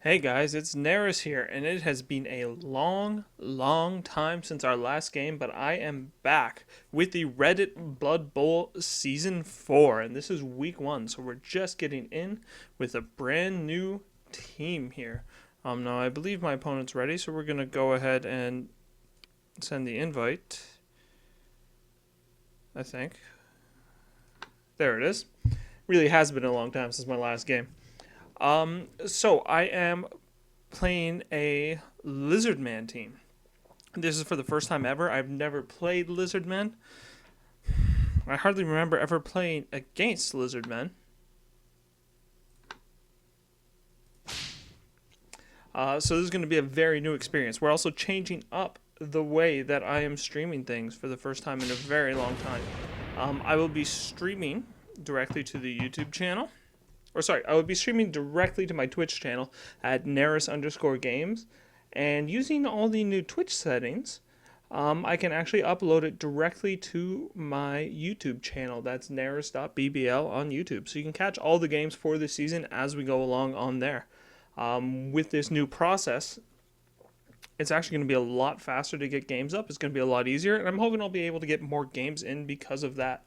Hey guys, it's Nerris here, and it has been a long time since our last game, but I am back with the Reddit Blood Bowl Season 4, and this is week 1, so we're just getting in with a brand new team here. Now I believe my opponent's ready, so we're going to go ahead and send the invite, I think. There it is. Really has been a long time since my last game. So I am playing a Lizardman team. This is for the first time ever. I've never played Lizardmen. I hardly remember ever playing against Lizardmen. So this is going to be a very new experience. We're also changing up the way that I am streaming things for the first time in a very long time. I will be streaming directly to the YouTube channel. I would be streaming directly to my Twitch channel at Nerris_Games, and using all the new Twitch settings, I can actually upload it directly to my YouTube channel. That's Nerris.BBL on YouTube. So you can catch all the games for this season as we go along on there. With this new process, it's actually going to be a lot faster to get games up. It's going to be a lot easier, and I'm hoping I'll be able to get more games in because of that.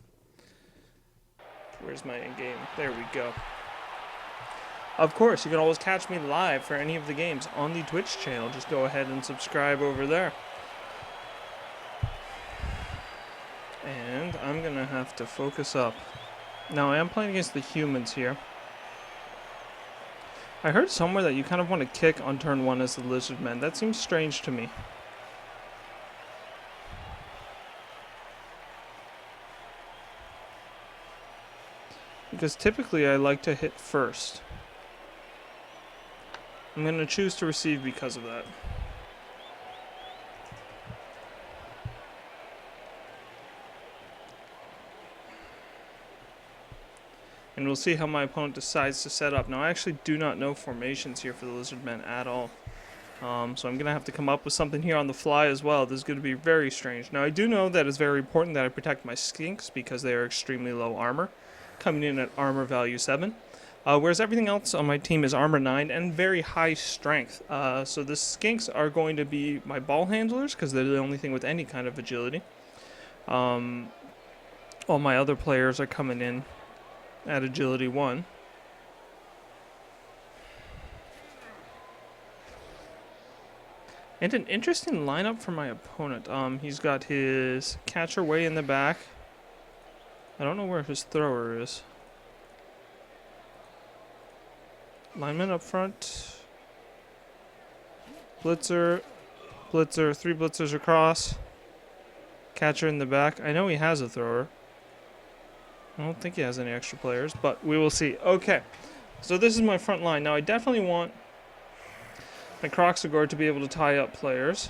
Where's my in-game? There we go. Of course, you can always catch me live for any of the games on the Twitch channel. Just go ahead and subscribe over there. And I'm going to have to focus up. Now, I am playing against the humans here. I heard somewhere that you kind of want to kick on turn 1 as the Lizardmen. That seems strange to me. Because typically I like to hit first. I'm going to choose to receive because of that. And we'll see how my opponent decides to set up. Now, I actually do not know formations here for the Lizardmen at all. So I'm going to have to come up with something here on the fly as well. This is going to be very strange. Now, I do know that it's very important that I protect my skinks because they are extremely low armor, coming in at armor value 7. Whereas everything else on my team is armor 9 and very high strength. So the skinks are going to be my ball handlers because they're the only thing with any kind of agility. All my other players are coming in at agility 1. And an interesting lineup for my opponent. He's got his catcher way in the back. I don't know where his thrower is. Lineman up front. Blitzer. 3 blitzers across. Catcher in the back. I know he has a thrower. I don't think he has any extra players, but we will see. Okay, so this is my front line. Now, I definitely want my Croxagore to be able to tie up players.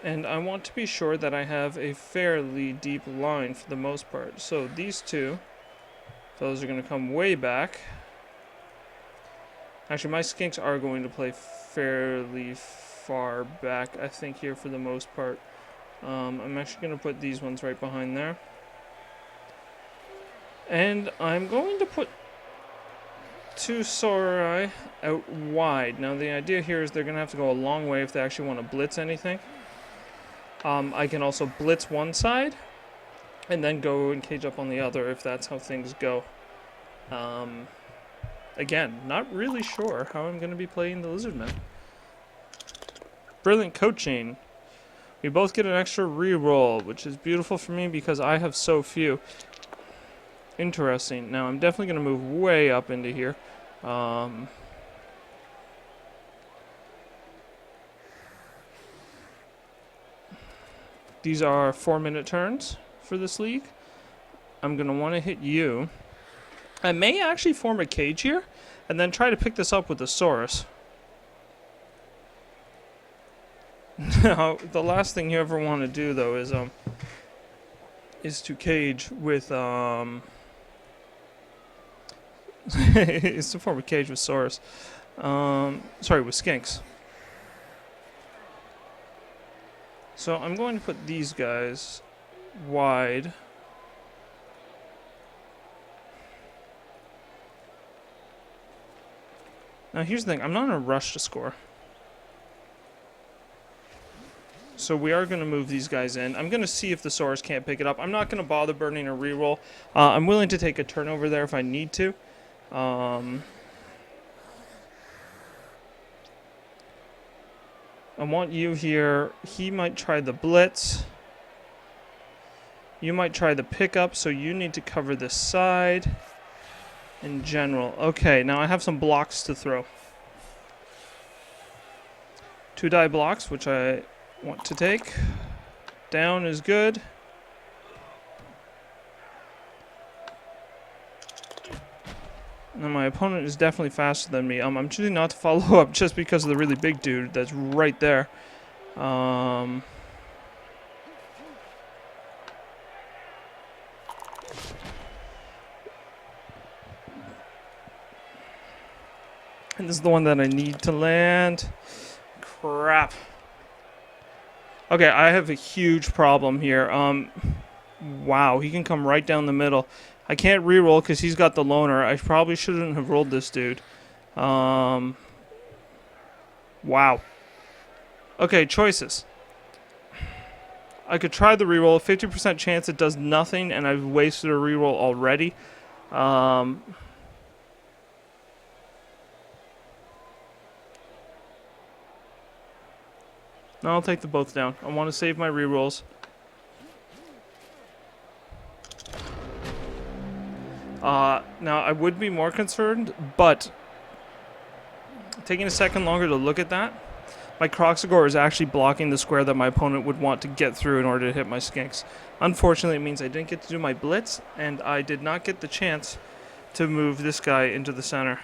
And I want to be sure that I have a fairly deep line for the most part. So these two, those are going to come way back. Actually, my skinks are going to play fairly far back, I think, here for the most part. I'm actually going to put these ones right behind there. And I'm going to put 2 Samurai out wide. Now, the idea here is they're going to have to go a long way if they actually want to blitz anything. I can also blitz one side and then go and cage up on the other if that's how things go. Again, not really sure how I'm going to be playing the Lizardmen. Brilliant coaching. We both get an extra reroll, which is beautiful for me because I have so few. Interesting. Now, I'm definitely going to move way up into here. These are 4-minute turns for this league. I'm going to want to hit you. I may actually form a cage here and then try to pick this up with the Saurus. Now, the last thing you ever want to do, though, is to cage with, is to form a cage with Saurus. Sorry, with Skinks. So I'm going to put these guys wide. Now here's the thing, I'm not in a rush to score. So we are going to move these guys in. I'm going to see if the Saurus can't pick it up. I'm not going to bother burning a reroll. I'm willing to take a turnover there if I need to. I want you here. He might try the blitz. You might try the pickup, so you need to cover this side in general. Okay, now I have some blocks to throw. 2 die blocks, which I want to take. Down is good. Now my opponent is definitely faster than me. I'm choosing not to follow up just because of the really big dude that's right there. And this is the one that I need to land. Crap. Okay, I have a huge problem here. Wow, he can come right down the middle. I can't reroll because he's got the loner. I probably shouldn't have rolled this dude. Wow. Okay, choices. I could try the reroll. 50% chance it does nothing, and I've wasted a reroll already. No, I'll take the both down. I want to save my rerolls. Now, I would be more concerned, but taking a second longer to look at that, my Croxagore is actually blocking the square that my opponent would want to get through in order to hit my skinks. Unfortunately, it means I didn't get to do my blitz, and I did not get the chance to move this guy into the center.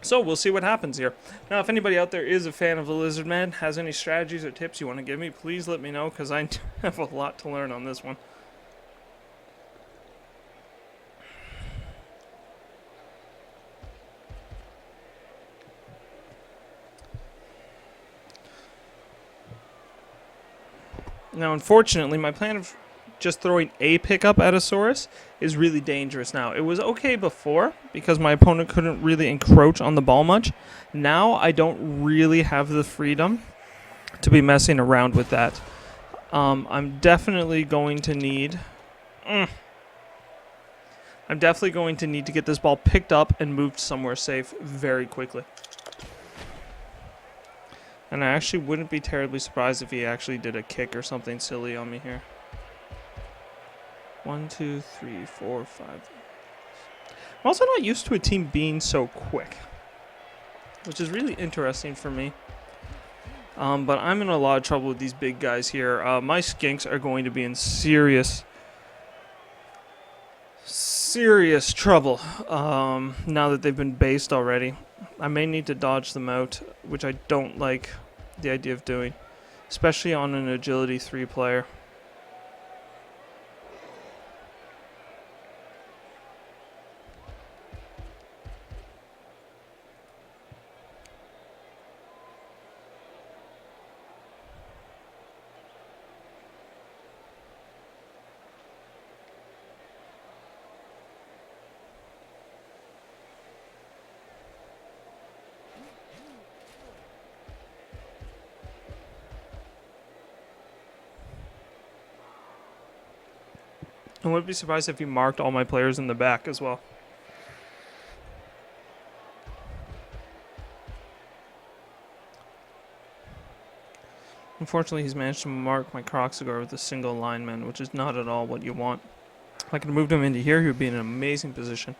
So we'll see what happens here. Now, if anybody out there is a fan of the Lizardmen, has any strategies or tips you want to give me, please let me know, because I have a lot to learn on this one. Now, unfortunately, my plan of just throwing a pickup at a Saurus is really dangerous now. It was okay before because my opponent couldn't really encroach on the ball much. Now I don't really have the freedom to be messing around with that. I'm definitely going to need... I'm definitely going to need to get this ball picked up and moved somewhere safe very quickly. And I actually wouldn't be terribly surprised if he actually did a kick or something silly on me here. 1, 2, 3, 4, 5. I'm also not used to a team being so quick, which is really interesting for me. But I'm in a lot of trouble with these big guys here. My skinks are going to be in serious trouble now that they've been based already. I may need to dodge them out, which I don't like the idea of doing, especially on an agility 3 player. I wouldn't be surprised if he marked all my players in the back as well. Unfortunately, he's managed to mark my Croxagore with a single lineman, which is not at all what you want. If I could have moved him into here, he would be in an amazing position.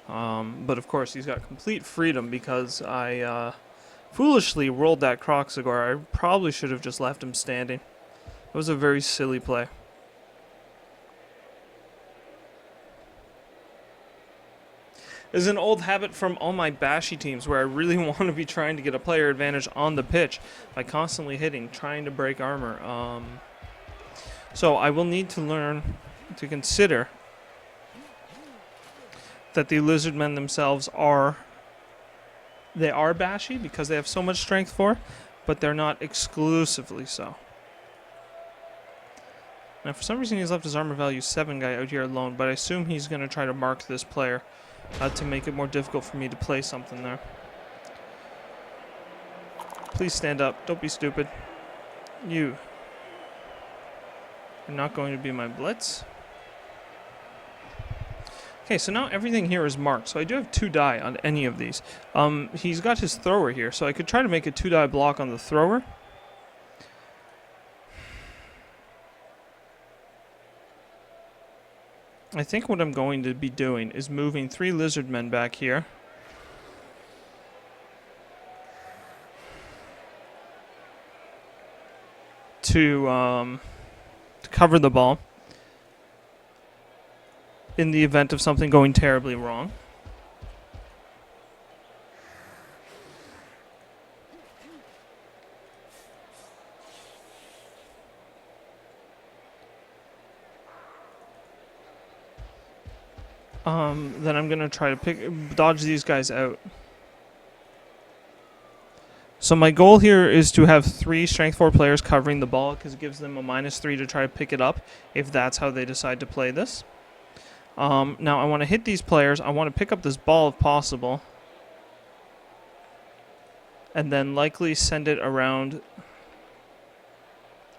But of course, he's got complete freedom because I foolishly rolled that Croxagore. I probably should have just left him standing. It was a very silly play. It's an old habit from all my bashy teams where I really want to be trying to get a player advantage on the pitch by constantly hitting, trying to break armor. So I will need to learn to consider that the Lizardmen themselves are bashy because they have so much strength 4, but they're not exclusively so. Now, for some reason, he's left his armor value 7 guy out here alone, but I assume he's going to try to mark this player to make it more difficult for me to play something there. Please stand up. Don't be stupid. You are not going to be my blitz. Okay, so now everything here is marked. So I do have 2 die on any of these. He's got his thrower here, so I could try to make a 2 die block on the thrower. I think what I'm going to be doing is moving 3 Lizardmen back here. To cover the ball in the event of something going terribly wrong. Then I'm going to try to dodge these guys out. So my goal here is to have 3 Strength 4 players covering the ball because it gives them a -3 to try to pick it up if that's how they decide to play this. Now I want to hit these players. I want to pick up this ball if possible. And then likely send it around.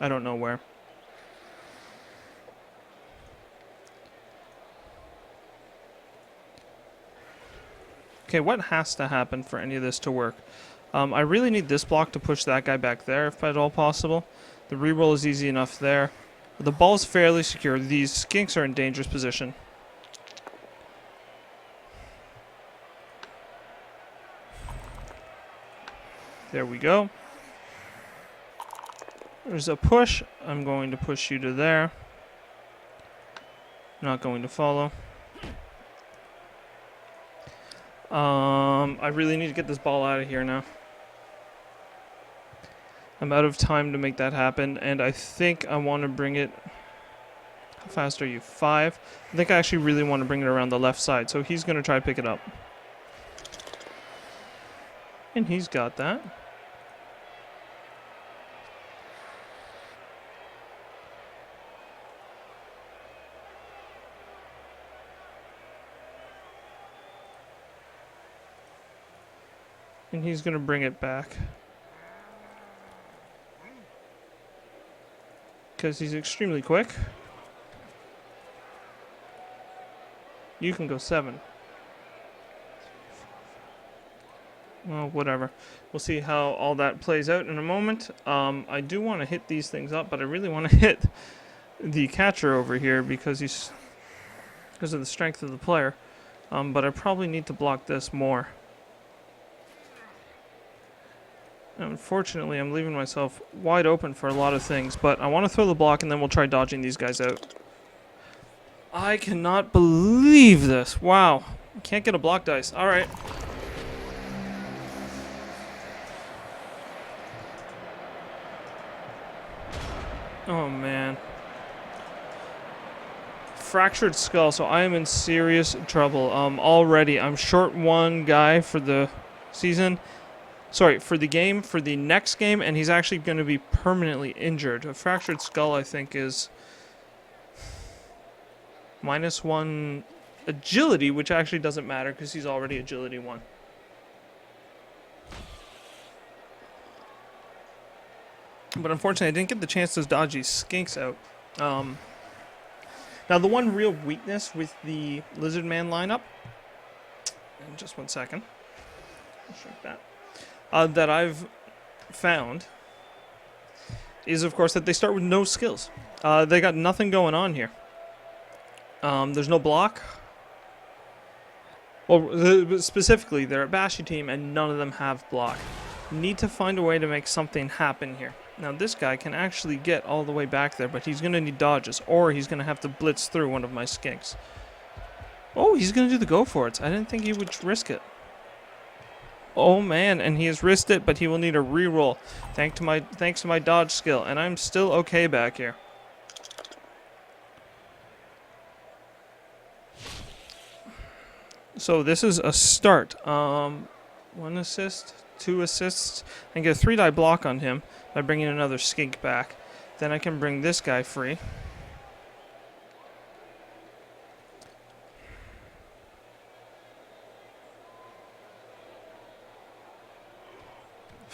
I don't know where. Okay, what has to happen for any of this to work? I really need this block to push that guy back there, if at all possible. The reroll is easy enough there. The ball's fairly secure. These skinks are in dangerous position. There we go. There's a push. I'm going to push you to there. Not going to follow. I really need to get this ball out of here now. I'm out of time to make that happen, and I think I want to bring it... How fast are you? 5? I think I actually really want to bring it around the left side, so he's going to try to pick it up. And he's got that. And he's going to bring it back. Because he's extremely quick. You can go 7. Well, whatever. We'll see how all that plays out in a moment. I do want to hit these things up, but I really want to hit the catcher over here because of the strength of the player. But I probably need to block this more. Unfortunately, I'm leaving myself wide open for a lot of things, but I want to throw the block and then we'll try dodging these guys out. I cannot believe this. Wow. Can't get a block dice. Alright. Oh, man. Fractured skull, so I am in serious trouble. Already, I'm short 1 guy for the season. Sorry, for the game, for the next game, and he's actually going to be permanently injured. A fractured skull, I think, is -1 agility, which actually doesn't matter because he's already agility 1. But unfortunately, I didn't get the chance to dodge these skinks out. Now, the one real weakness with the Lizardman lineup, and just 1 second, I'll shrink that. That I've found is, of course, that they start with no skills. They got nothing going on here. There's no block. Well, specifically, they're a Bashy team, and none of them have block. Need to find a way to make something happen here. Now, this guy can actually get all the way back there, but he's going to need dodges, or he's going to have to blitz through one of my skinks. Oh, he's going to do the go for it. I didn't think he would risk it. Oh man, and he has risked it, but he will need a reroll thanks to my dodge skill, and I'm still okay back here. So this is a start. 1 assist, 2 assists, and get a 3 die block on him by bringing another skink back. Then I can bring this guy free.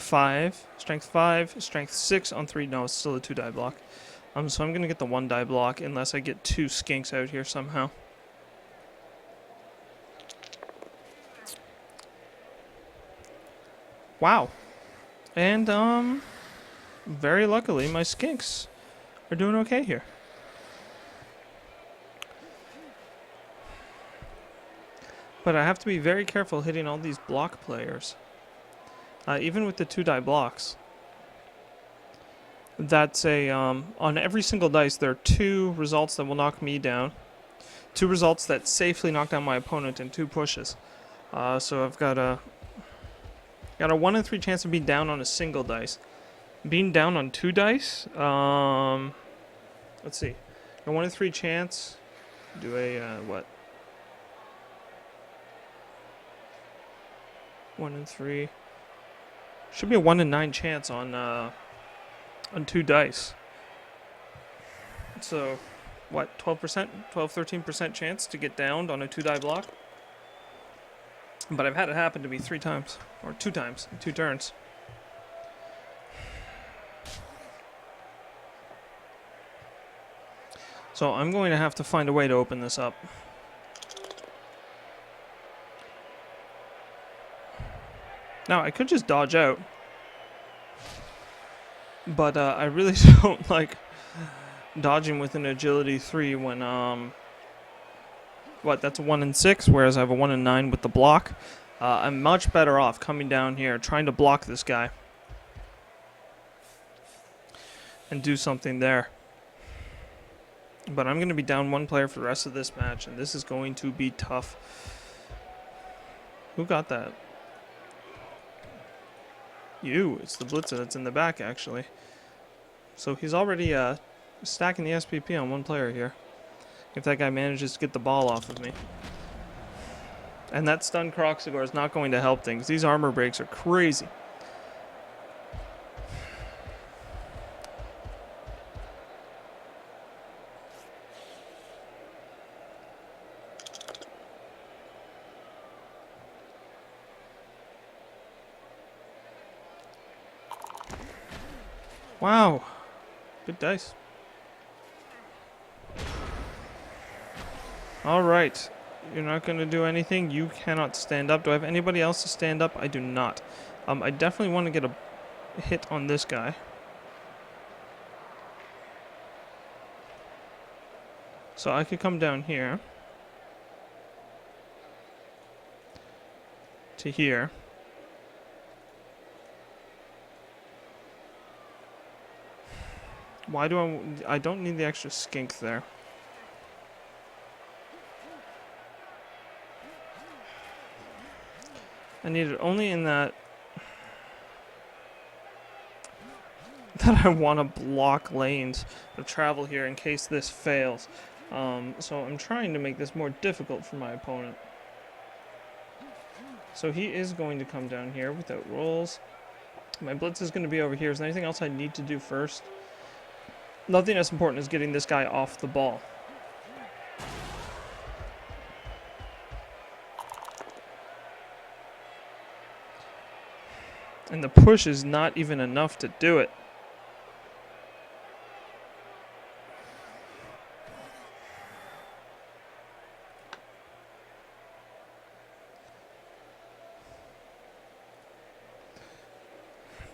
5, strength 5, strength 6 on 3. No, it's still a 2-die block. So I'm going to get the 1-die block unless I get 2 skinks out here somehow. Wow. And, very luckily, my skinks are doing okay here. But I have to be very careful hitting all these block players. Even with the 2-die blocks. That's on every single dice, there are 2 results that will knock me down. 2 results that safely knock down my opponent in 2 pushes. So I've got a 1 in 3 chance of being down on a single dice. Being down on 2 dice, let's see. A 1 in 3 chance. Do a, what? 1 in 3. Should be a 1 in 9 chance on 2 dice. So, what, 12%? 13% chance to get downed on a 2-die block? But I've had it happen to me 3 times. Or 2 times, in 2 turns. So I'm going to have to find a way to open this up. Now, I could just dodge out. But I really don't like dodging with an agility 3 when, what, that's a 1 in 6, whereas I have a 1 in 9 with the block. I'm much better off coming down here, trying to block this guy. And do something there. But I'm going to be down 1 player for the rest of this match, and this is going to be tough. Who got that? You. It's the Blitzer that's in the back, actually. So he's already stacking the SPP on 1 player here. If that guy manages to get the ball off of me. And that stun Croxagore is not going to help things. These armor breaks are crazy. Wow. Good dice. Alright. You're not going to do anything. You cannot stand up. Do I have anybody else to stand up? I do not. I definitely want to get a hit on this guy. So I could come down here. To here. Why do I don't need the extra skink there. I need it only in that I want to block lanes of travel here in case this fails. So I'm trying to make this more difficult for my opponent. So he is going to come down here without rolls. My blitz is going to be over here. Is there anything else I need to do first? Nothing as important as getting this guy off the ball. And the push is not even enough to do it.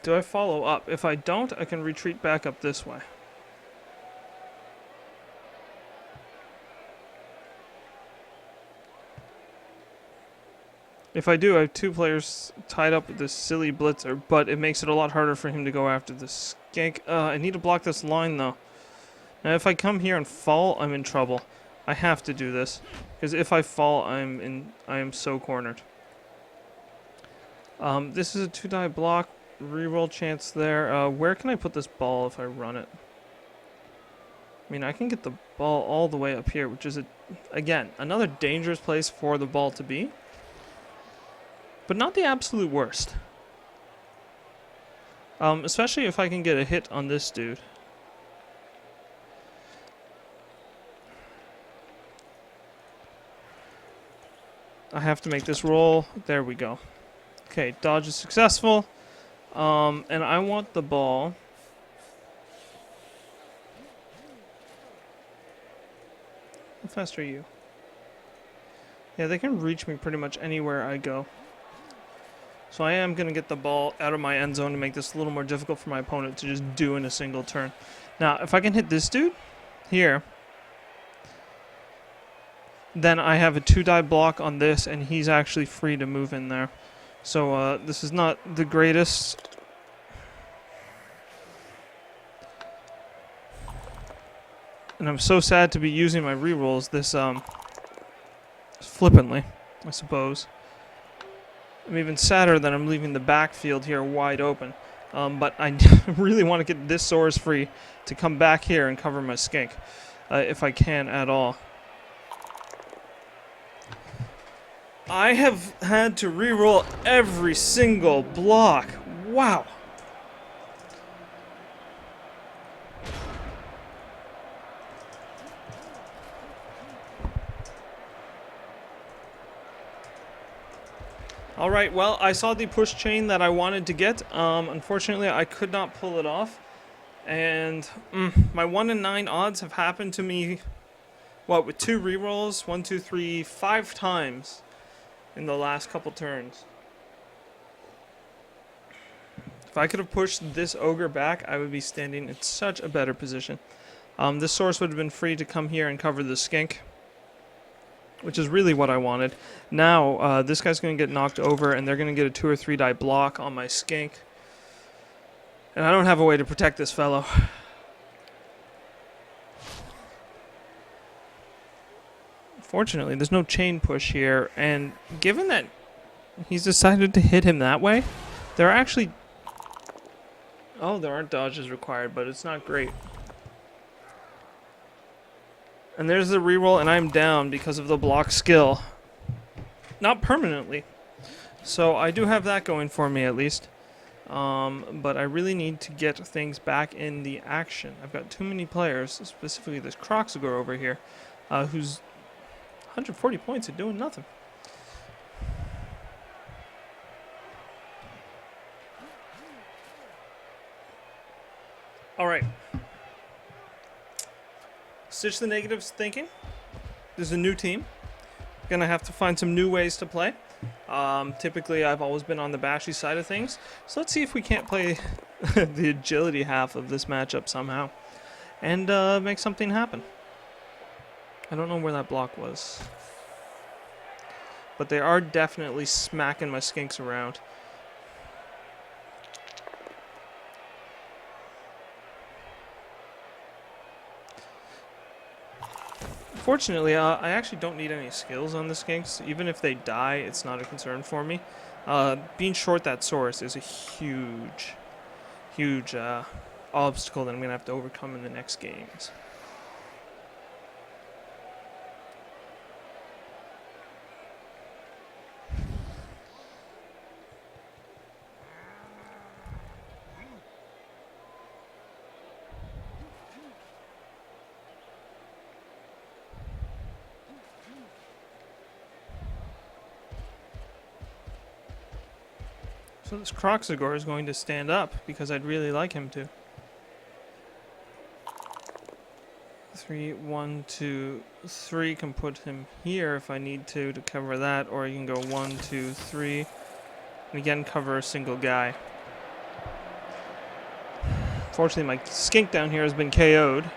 Do I follow up? If I don't, I can retreat back up this way. If I do, I have 2 players tied up with this silly blitzer, but it makes it a lot harder for him to go after the skank. I need to block this line, though. Now, if I come here and fall, I'm in trouble. I have to do this, because if I fall, I am so cornered. This is a 2-die block. Reroll chance there. Where can I put this ball if I run it? I mean, I can get the ball all the way up here, which is, again, another dangerous place for the ball to be. But not the absolute worst. Especially if I can get a hit on this dude. I have to make this roll. There we go. Okay, dodge is successful. And I want the ball. How fast are you? Yeah, they can reach me pretty much anywhere I go. So I am going to get the ball out of my end zone to make this a little more difficult for my opponent to just do in a single turn. Now, if I can hit this dude here, then I have a 2-die block on this, and he's actually free to move in there. So this is not the greatest. And I'm so sad to be using my rerolls this flippantly, I suppose. I'm even sadder that I'm leaving the backfield here wide open. But I really want to get this Saurus free to come back here and cover my skink, if I can at all. I have had to reroll every single block. Wow. Alright, well, I saw the push chain that I wanted to get. Unfortunately, I could not pull it off. And my 1 in 9 odds have happened to me, what, with 2 rerolls? 1, 2, 3, 5 times in the last couple turns. If I could have pushed this ogre back, I would be standing in such a better position. This Saurus would have been free to come here and cover the skink, which is really what I wanted. Now, this guy's going to get knocked over, and they're going to get a 2 or 3 die block on my skink. And I don't have a way to protect this fellow. Fortunately, there's no chain push here, and given that he's decided to hit him that way, there are actually... Oh, there aren't dodges required, but it's not great. And there's the reroll, and I'm down because of the block skill. Not permanently. So I do have that going for me, at least. But I really need to get things back in the action. I've got too many players, specifically this Croxagore over here, who's 140 points and doing nothing. Alright. Stitch the negatives thinking. This is a new team. Gonna have to find some new ways to play. Typically, I've always been on the bashy side of things. So let's see if we can't play the agility half of this matchup somehow. And make something happen. I don't know where that block was. But they are definitely smacking my skinks around. Fortunately, I actually don't need any skills on the skinks. Even if they die, it's not a concern for me. Being short that Saurus is a huge obstacle that I'm going to have to overcome in the next games. So this Croxagore is going to stand up because I'd really like him to. 3, 1, 2, 3 can put him here if I need to cover that, or you can go 1, 2, 3, and again cover a single guy. Fortunately, my skink down here has been KO'd.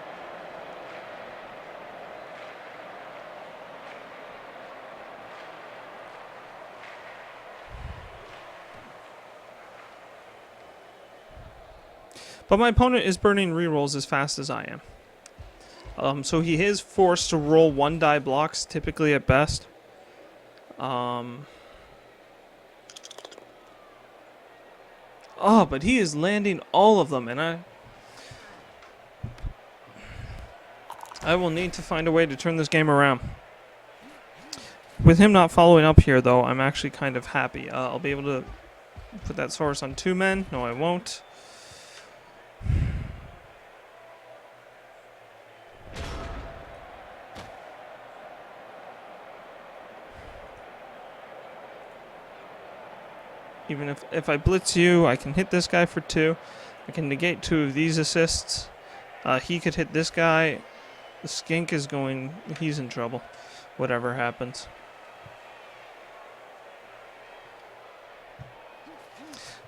But my opponent is burning rerolls as fast as I am. So he is forced to roll 1 die blocks, typically at best. Oh, but he is landing all of them, and I will need to find a way to turn this game around. With him not following up here, though, I'm actually kind of happy. I'll be able to put that Saurus on 2 men. No, I won't. Even if I blitz you, I can hit this guy for 2. I can negate 2 of these assists. He could hit this guy. The skink is going... He's in trouble. Whatever happens.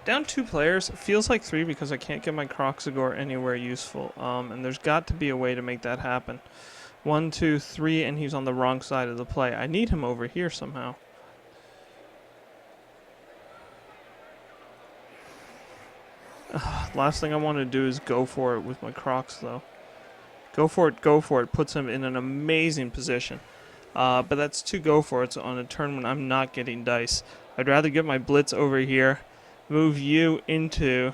Down 2 players. Feels like 3 because I can't get my Croxagore anywhere useful. And there's got to be a way to make that happen. 1, 2, 3, and he's on the wrong side of the play. I need him over here somehow. Last thing I want to do is go for it with my Crocs, though. Go for it, go for it. Puts him in an amazing position. But that's 2 go for it's on a turn when I'm not getting dice. I'd rather get my blitz over here, move you into...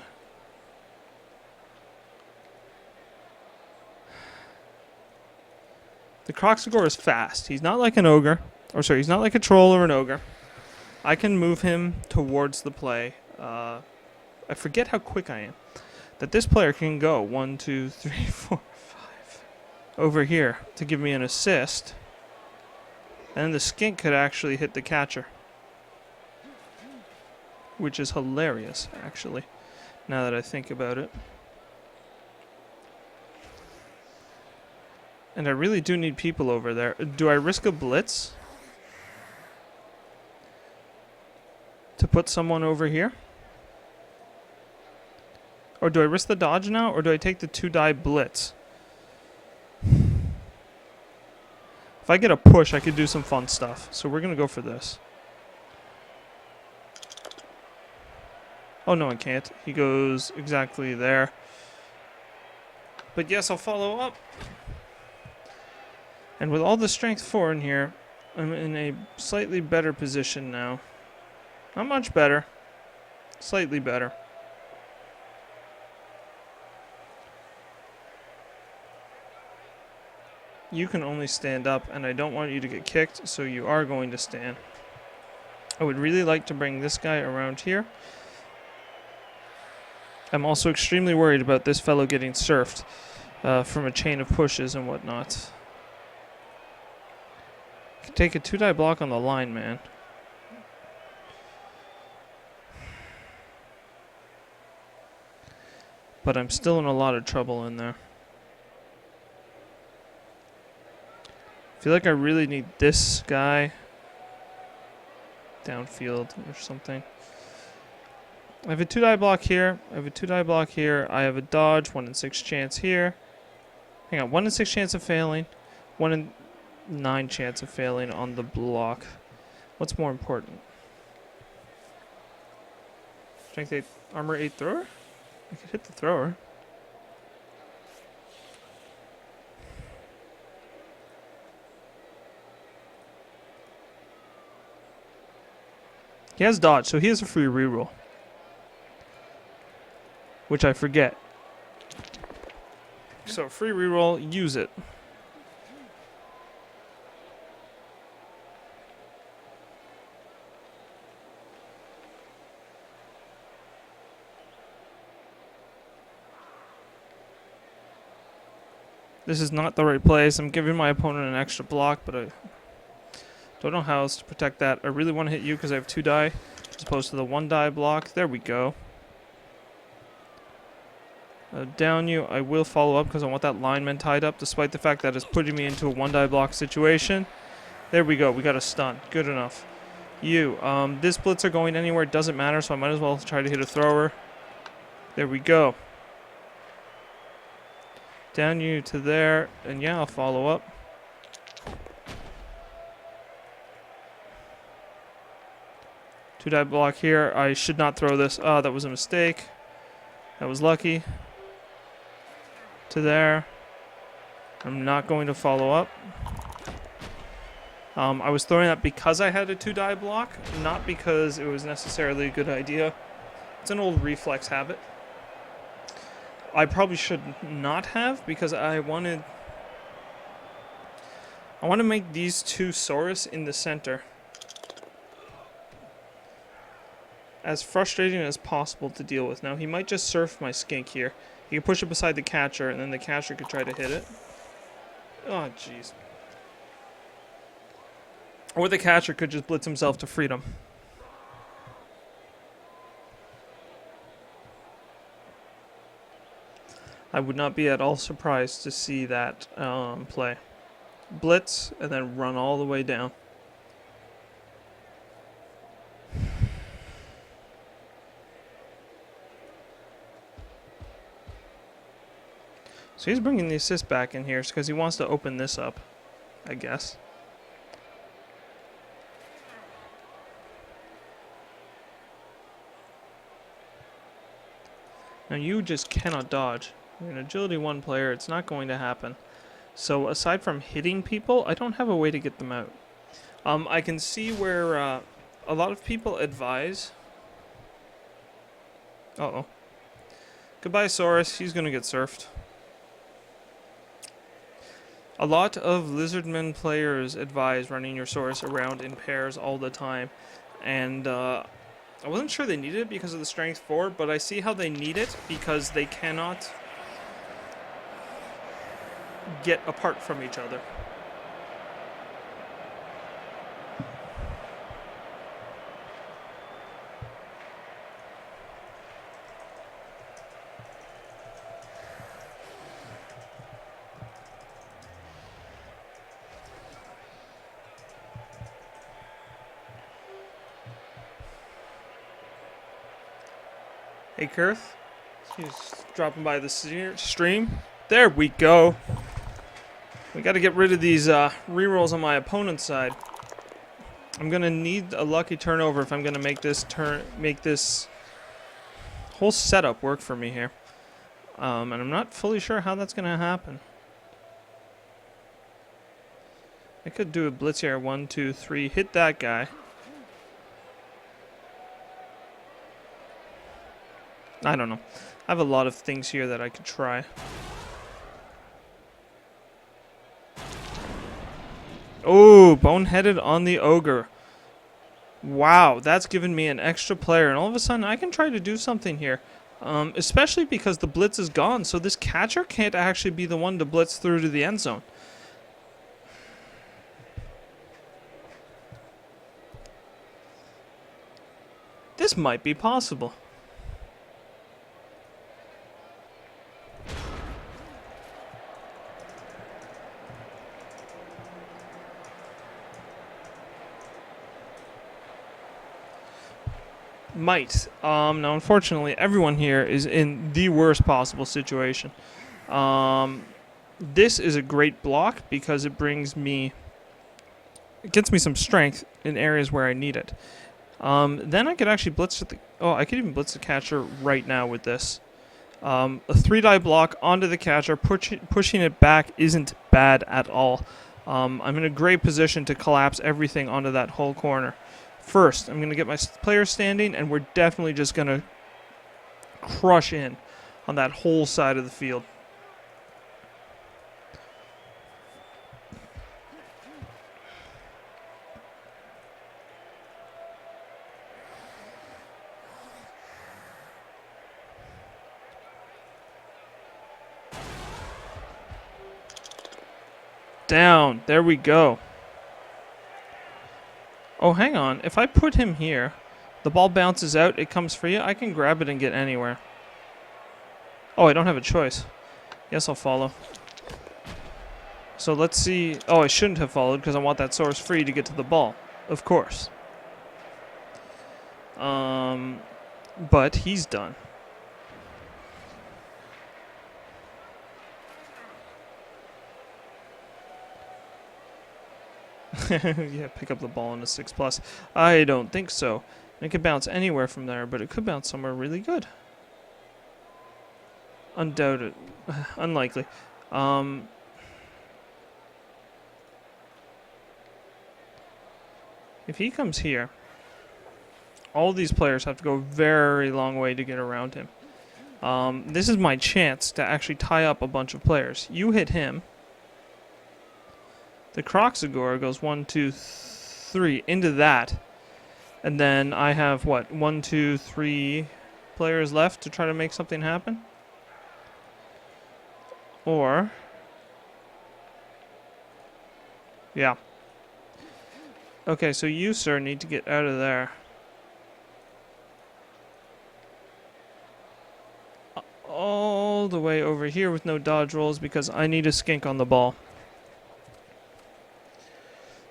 The Croxagore is fast. He's not like an ogre. Or sorry, he's not like a troll or an ogre. I can move him towards the play. I forget how quick I am. That this player can go 1, 2, 3, 4, 5 over here to give me an assist. And the skink could actually hit the catcher. Which is hilarious, actually, now that I think about it. And I really do need people over there. Do I risk a blitz to put someone over here? Or do I risk the dodge now, or do I take the 2-die blitz? If I get a push, I could do some fun stuff. So we're going to go for this. Oh, no, I can't. He goes exactly there. But yes, I'll follow up. And with all the strength 4 in here, I'm in a slightly better position now. Not much better. Slightly better. You can only stand up, and I don't want you to get kicked, so you are going to stand. I would really like to bring this guy around here. I'm also extremely worried about this fellow getting surfed from a chain of pushes and whatnot. Could take a 2-die block on the line, man. But I'm still in a lot of trouble in there. I feel like I really need this guy downfield or something. I have a 2-die block here. I have a 2-die block here. I have a dodge, 1 in 6 chance here. Hang on, 1 in 6 chance of failing. 1 in 9 chance of failing on the block. What's more important? Strength 8, armor 8 thrower? I could hit the thrower. He has dodge, so he has a free reroll. Which I forget. So free reroll, use it. This is not the right place. I'm giving my opponent an extra block, but I don't know how else to protect that. I really want to hit you because I have 2 die as opposed to the 1-die block. There we go. Down you. I will follow up because I want that lineman tied up, despite the fact that it's putting me into a 1-die block situation. There we go. We got a stun. Good enough. You. This blitzer going anywhere doesn't matter, so I might as well try to hit a thrower. There we go. Down you to there, and yeah, I'll follow up. Two-die block here. I should not throw this. Oh, that was a mistake. That was lucky. To there. I'm not going to follow up. I was throwing that because I had a 2-die block, not because it was necessarily a good idea. It's an old reflex habit. I probably should not have, because I want to make these 2 Saurus in the center as frustrating as possible to deal with. Now, he might just surf my skink here. He can push it beside the catcher, and then the catcher could try to hit it. Oh, jeez. Or the catcher could just blitz himself to freedom. I would not be at all surprised to see that play. Blitz, and then run all the way down. So he's bringing the assist back in here because he wants to open this up, I guess. Now you just cannot dodge. You're an agility 1 player, it's not going to happen. So aside from hitting people, I don't have a way to get them out. I can see where a lot of people advise. Uh-oh. Goodbye, Saurus. He's going to get surfed. A lot of Lizardmen players advise running your Saurus around in pairs all the time. And I wasn't sure they needed it because of the strength 4, but I see how they need it because they cannot get apart from each other. Hey, Kurth. He's dropping by the stream. There we go. We got to get rid of these rerolls on my opponent's side. I'm gonna need a lucky turnover if I'm gonna make this whole setup work for me here. And I'm not fully sure how that's gonna happen. I could do a blitz here. 1, 2, 3. Hit that guy. I don't know. I have a lot of things here that I could try. Oh, boneheaded on the ogre. Wow, that's given me an extra player, and all of a sudden I can try to do something here. Especially because the blitz is gone, so this catcher can't actually be the one to blitz through to the end zone. This might be possible. Might. Now, unfortunately, everyone here is in the worst possible situation. This is a great block because it brings me... It gets me some strength in areas where I need it. Then I could actually blitz the... Oh, I could even blitz the catcher right now with this. A 3-die block onto the catcher, pushing it back isn't bad at all. I'm in a great position to collapse everything onto that whole corner. First, I'm going to get my players standing, and we're definitely just going to crush in on that whole side of the field. Down. There we go. Oh, hang on. If I put him here, the ball bounces out, it comes free. I can grab it and get anywhere. Oh, I don't have a choice. Yes, I'll follow. So let's see. Oh, I shouldn't have followed because I want that source free to get to the ball. Of course. But he's done. Yeah, pick up the ball in a 6+. I don't think so. It could bounce anywhere from there, but it could bounce somewhere really good. Undoubted. Unlikely. If he comes here, all these players have to go a very long way to get around him. This is my chance to actually tie up a bunch of players. You hit him. The Croxagore goes 1, 2, 3 into that. And then I have, what, 1, 2, 3 players left to try to make something happen? Or... yeah. Okay, so you, sir, need to get out of there. Oh, all the way over here with no dodge rolls because I need a skink on the ball.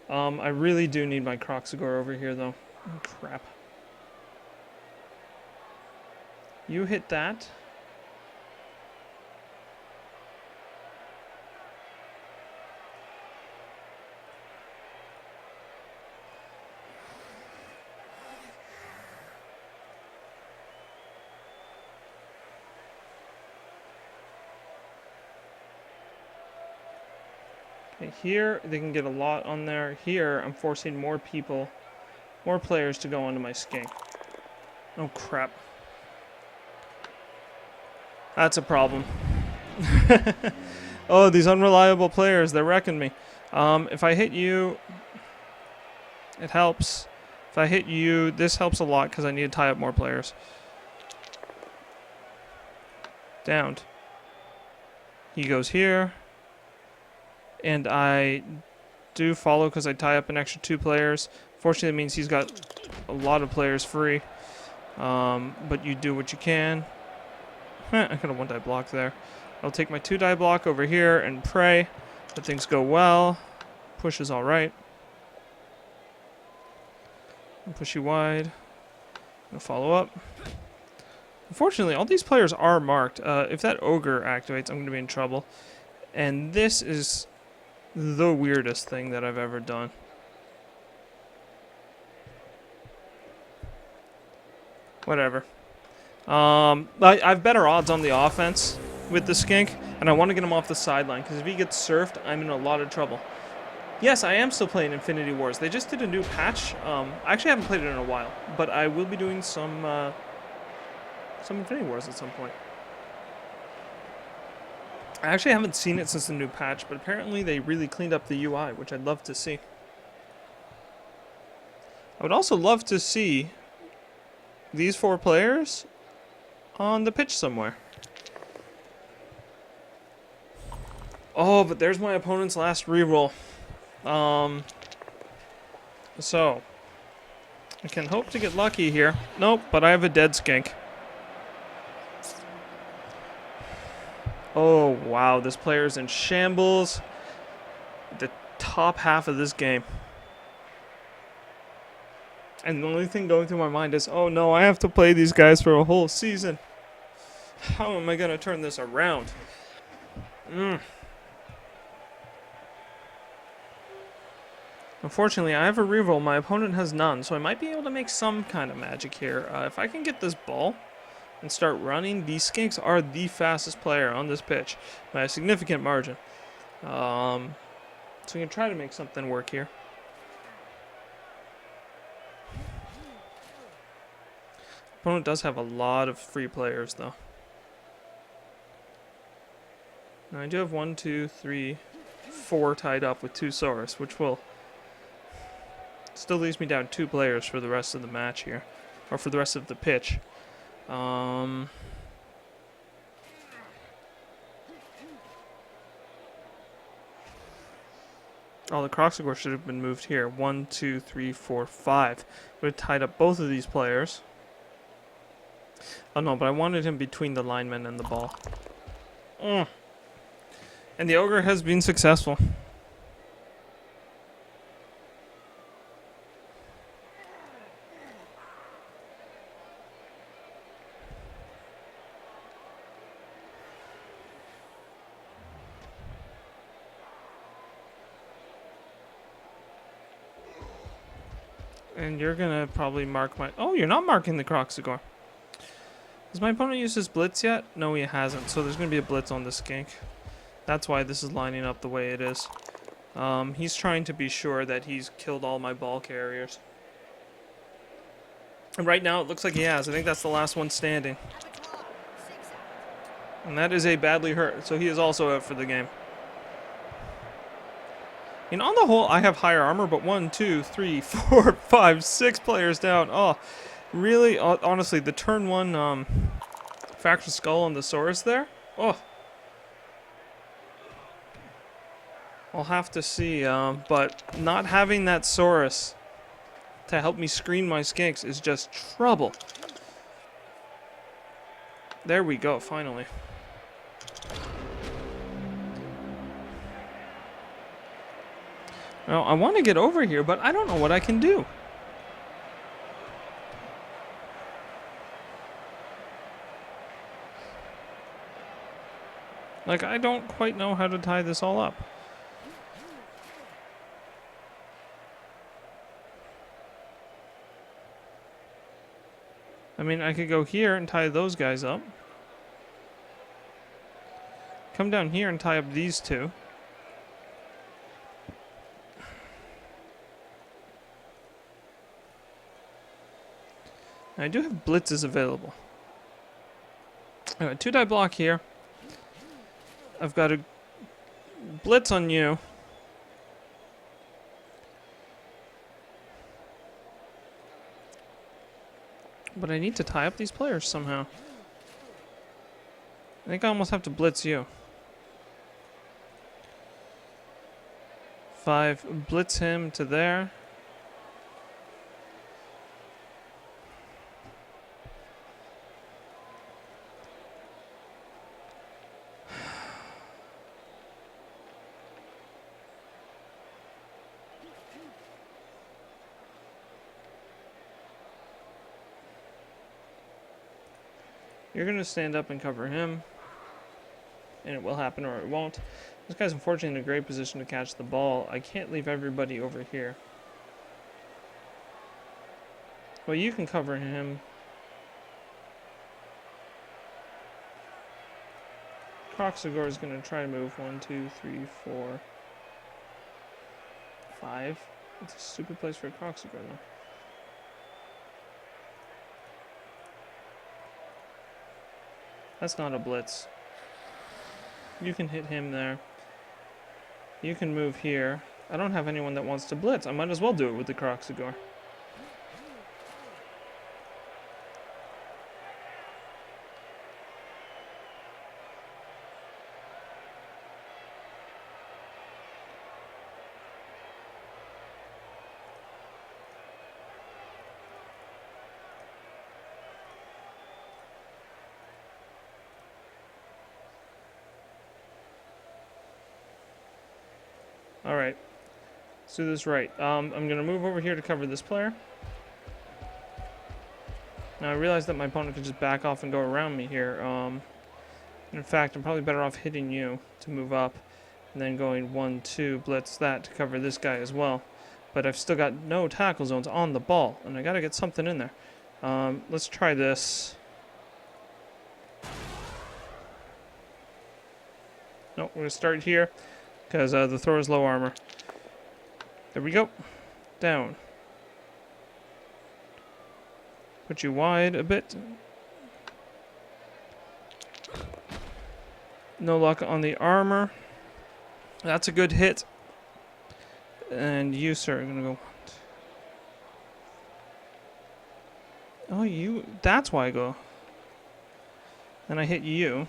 I really do need my Croxagore over here, though. Oh, crap. You hit that. Here, they can get a lot on there. Here, I'm forcing more people, more players to go onto my skink. Oh, crap. That's a problem. Oh, these unreliable players, they're wrecking me. If I hit you, it helps. If I hit you, this helps a lot because I need to tie up more players. Downed. He goes here. And I do follow because I tie up an extra 2 players. Fortunately, it means he's got a lot of players free. But you do what you can. I could have 1-die block there. I'll take my 2-die block over here and pray that things go well. Push is alright. Push you wide. I'll follow up. Unfortunately, all these players are marked. If that ogre activates, I'm going to be in trouble. And this is the weirdest thing that I've ever done. Whatever. I have better odds on the offense with the skink, and I want to get him off the sideline, because if he gets surfed, I'm in a lot of trouble. Yes, I am still playing Infinity Wars. They just did a new patch. I actually haven't played it in a while, but I will be doing some Infinity Wars at some point. I actually haven't seen it since the new patch, but apparently they really cleaned up the UI, which I'd love to see. I would also love to see these 4 players on the pitch somewhere. Oh, but there's my opponent's last reroll. So I can hope to get lucky here. Nope, but I have a dead skink. Oh, wow, this player's in shambles. The top half of this game. And the only thing going through my mind is, oh no, I have to play these guys for a whole season. How am I going to turn this around? Unfortunately, I have a reroll. My opponent has none, so I might be able to make some kind of magic here. If I can get this ball and start running, these skinks are the fastest player on this pitch by a significant margin. So we can try to make something work here. Opponent does have a lot of free players, though. Now I do have 1, 2, 3, 4 tied up with 2 Saurus, which will still leaves me down 2 players for the rest of the match here, or for the rest of the pitch. Oh, the Croxagore should have been moved here. 1, 2, 3, 4, 5. Would have tied up both of these players. Oh no, but I wanted him between the linemen and the ball. And the ogre has been successful. And you're gonna probably mark my... Oh, you're not marking the Croxagore. Has my opponent used his blitz yet? No, he hasn't. So there's gonna be a blitz on the skink. That's why this is lining up the way it is. He's trying to be sure that he's killed all my ball carriers. And right now it looks like he has. I think that's the last one standing. And that is a badly hurt. So he is also out for the game. And on the whole, I have higher armor, but 1, 2, 3, 4, 5, 6 players down. Oh, really? Honestly, the turn 1 Fractured Skull on the Saurus there? Oh. I'll have to see, but not having that Saurus to help me screen my skinks is just trouble. There we go, finally. Now, I want to get over here, but I don't know what I can do. Like, I don't quite know how to tie this all up. I mean, I could go here and tie those guys up. Come down here and tie up these two. I do have blitzes available. I got 2-die block here. I've got a blitz on you. But I need to tie up these players somehow. I think I almost have to blitz you. 5, blitz him to there. You're going to stand up and cover him. And it will happen or it won't. This guy's unfortunately in a great position to catch the ball. I can't leave everybody over here. Well, you can cover him. Croxagore is going to try to move 1, 2, 3, 4, 5. It's a stupid place for a Croxagore, though. That's not a blitz. You can hit him there. You can move here. I don't have anyone that wants to blitz. I might as well do it with the Croxagore. Alright, let's do this right. I'm going to move over here to cover this player. Now I realize that my opponent could just back off and go around me here. In fact, I'm probably better off hitting you to move up and then going 1, 2, blitz that to cover this guy as well. But I've still got no tackle zones on the ball, and I got to get something in there. Let's try this. Nope, we're going to start here. Because the thrower is low armor. There we go. Down. Put you wide a bit. No luck on the armor. That's a good hit. And you, sir, are going to go. Oh, you. That's why I go. Then I hit you.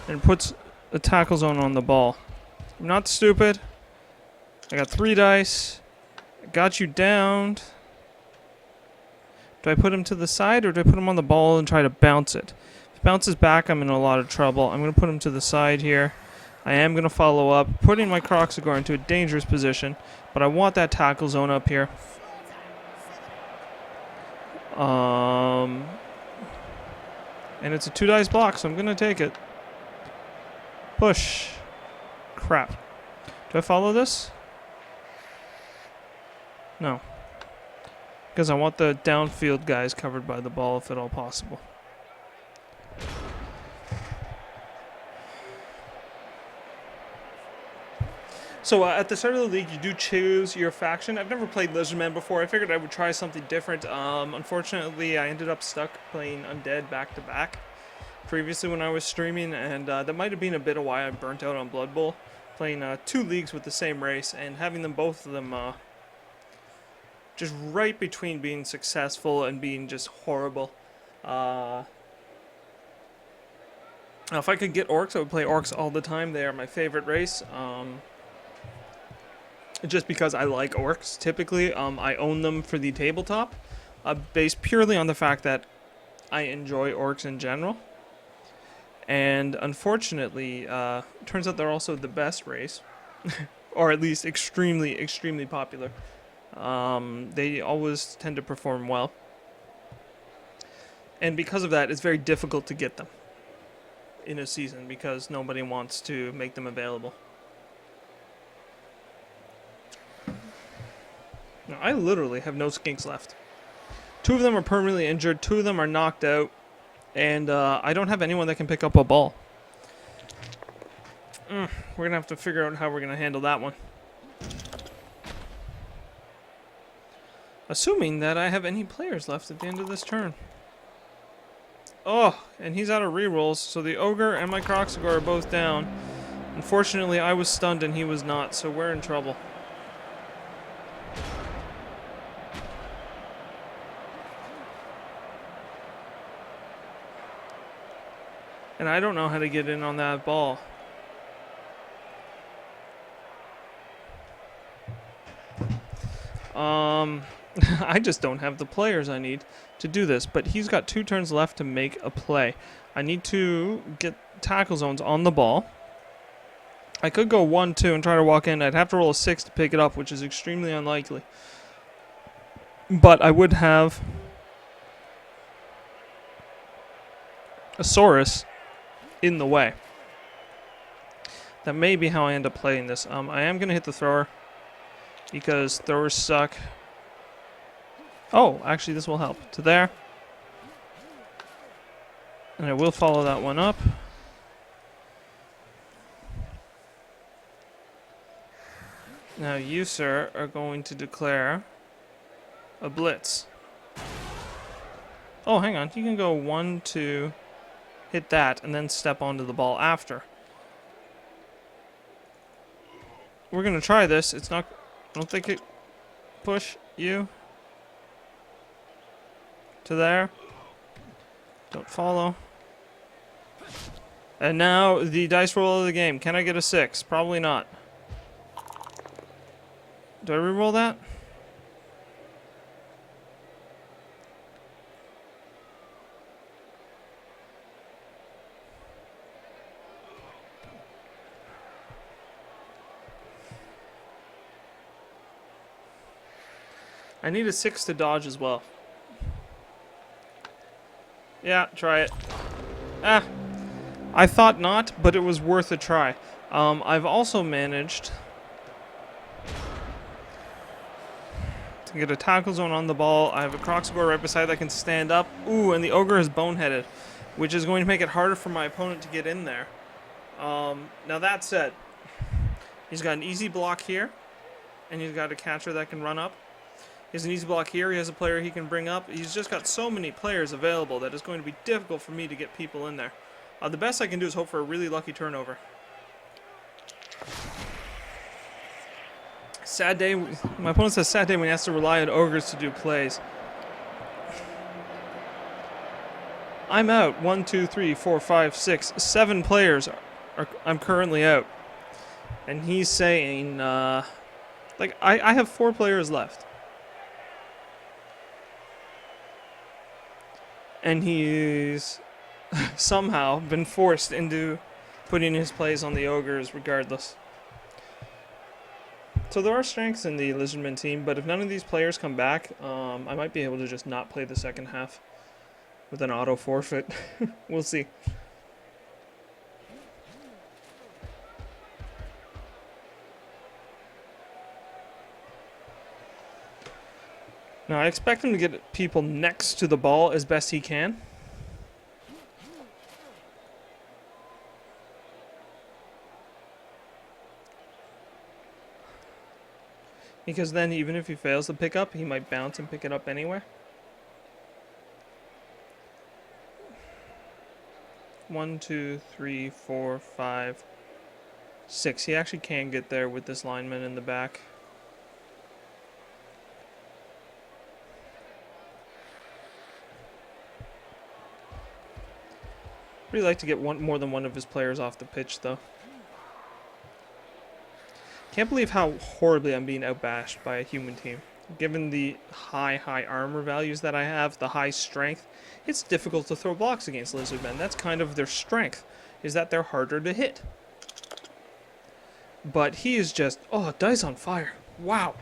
And it puts the tackle zone on the ball. I'm not stupid. I got 3 dice. I got you downed. Do I put him to the side or do I put him on the ball and try to bounce it? If it bounces back, I'm in a lot of trouble. I'm going to put him to the side here. I am going to follow up, putting my Croxagore into a dangerous position, but I want that tackle zone up here. And it's a 2 dice block, so I'm going to take it. Push. Crap. Do I follow this? No. Because I want the downfield guys covered by the ball if at all possible. So at the start of the league, you do choose your faction. I've never played Lizardmen before. I figured I would try something different. Unfortunately, I ended up stuck playing Undead back-to-back previously when I was streaming, and that might have been a bit of why I burnt out on Blood Bowl, playing 2 leagues with the same race and having them both of them just right between being successful and being just horrible. Now, if I could get Orcs, I would play Orcs all the time. They are my favorite race. Just because I like Orcs, typically. I own them for the tabletop, based purely on the fact that I enjoy Orcs in general. And unfortunately, turns out they're also the best race. or at least extremely, extremely popular. They always tend to perform well. And because of that, it's very difficult to get them in a season because nobody wants to make them available. Now, I literally have no skinks left. 2 of them are permanently injured, 2 of them are knocked out, and I don't have anyone that can pick up a ball. We're going to have to figure out how we're going to handle that one. Assuming that I have any players left at the end of this turn. Oh, and he's out of rerolls, so the Ogre and my Croxagore are both down. Unfortunately, I was stunned and he was not, so we're in trouble. And I don't know how to get in on that ball. I just don't have the players I need to do this, but he's got 2 turns left to make a play. I need to get tackle zones on the ball. I could go 1-2 and try to walk in. I'd have to roll a 6 to pick it up, which is extremely unlikely. But I would have a Saurus in the way. That may be how I end up playing this. I am going to hit the thrower because throwers suck. Oh, actually this will help. To there. And I will follow that one up. Now you, sir, are going to declare a blitz. Oh, hang on. You can go 1-2, hit that, and then step onto the ball after. We're going to try this. It's not... I don't think it... Push you. To there. Don't follow. And now the dice roll of the game. Can I get a 6? Probably not. Do I reroll that? I need a 6 to dodge as well. Yeah, try it. Ah, I thought not, but it was worth a try. I've also managed to get a tackle zone on the ball. I have a Croxagore right beside that can stand up. Ooh, and the Ogre is boneheaded, which is going to make it harder for my opponent to get in there. Now that said, he's got an easy block here, and he's got a catcher that can run up. He has an easy block here. He has a player he can bring up. He's just got so many players available that it's going to be difficult for me to get people in there. The best I can do is hope for a really lucky turnover. Sad day. My opponent says sad day when he has to rely on Ogres to do plays. I'm out. 1, 2, 3, 4, 5, 6, 7 players I'm currently out. And he's saying, like, I have 4 players left. And he's somehow been forced into putting his plays on the Ogres regardless. So there are strengths in the Lizardmen team, but if none of these players come back, I might be able to just not play the second half with an auto forfeit. We'll see. Now, I expect him to get people next to the ball as best he can. Because then, even if he fails to pick up, he might bounce and pick it up anyway. 1, 2, 3, 4, 5, 6. He actually can get there with this lineman in the back. Really like to get more than one of his players off the pitch, though. Can't believe how horribly I'm being outbashed by a human team. Given the high armor values that I have, the high strength, it's difficult to throw blocks against Lizardmen. That's kind of their strength, is that they're harder to hit. But he is just, oh, dice on fire. Wow.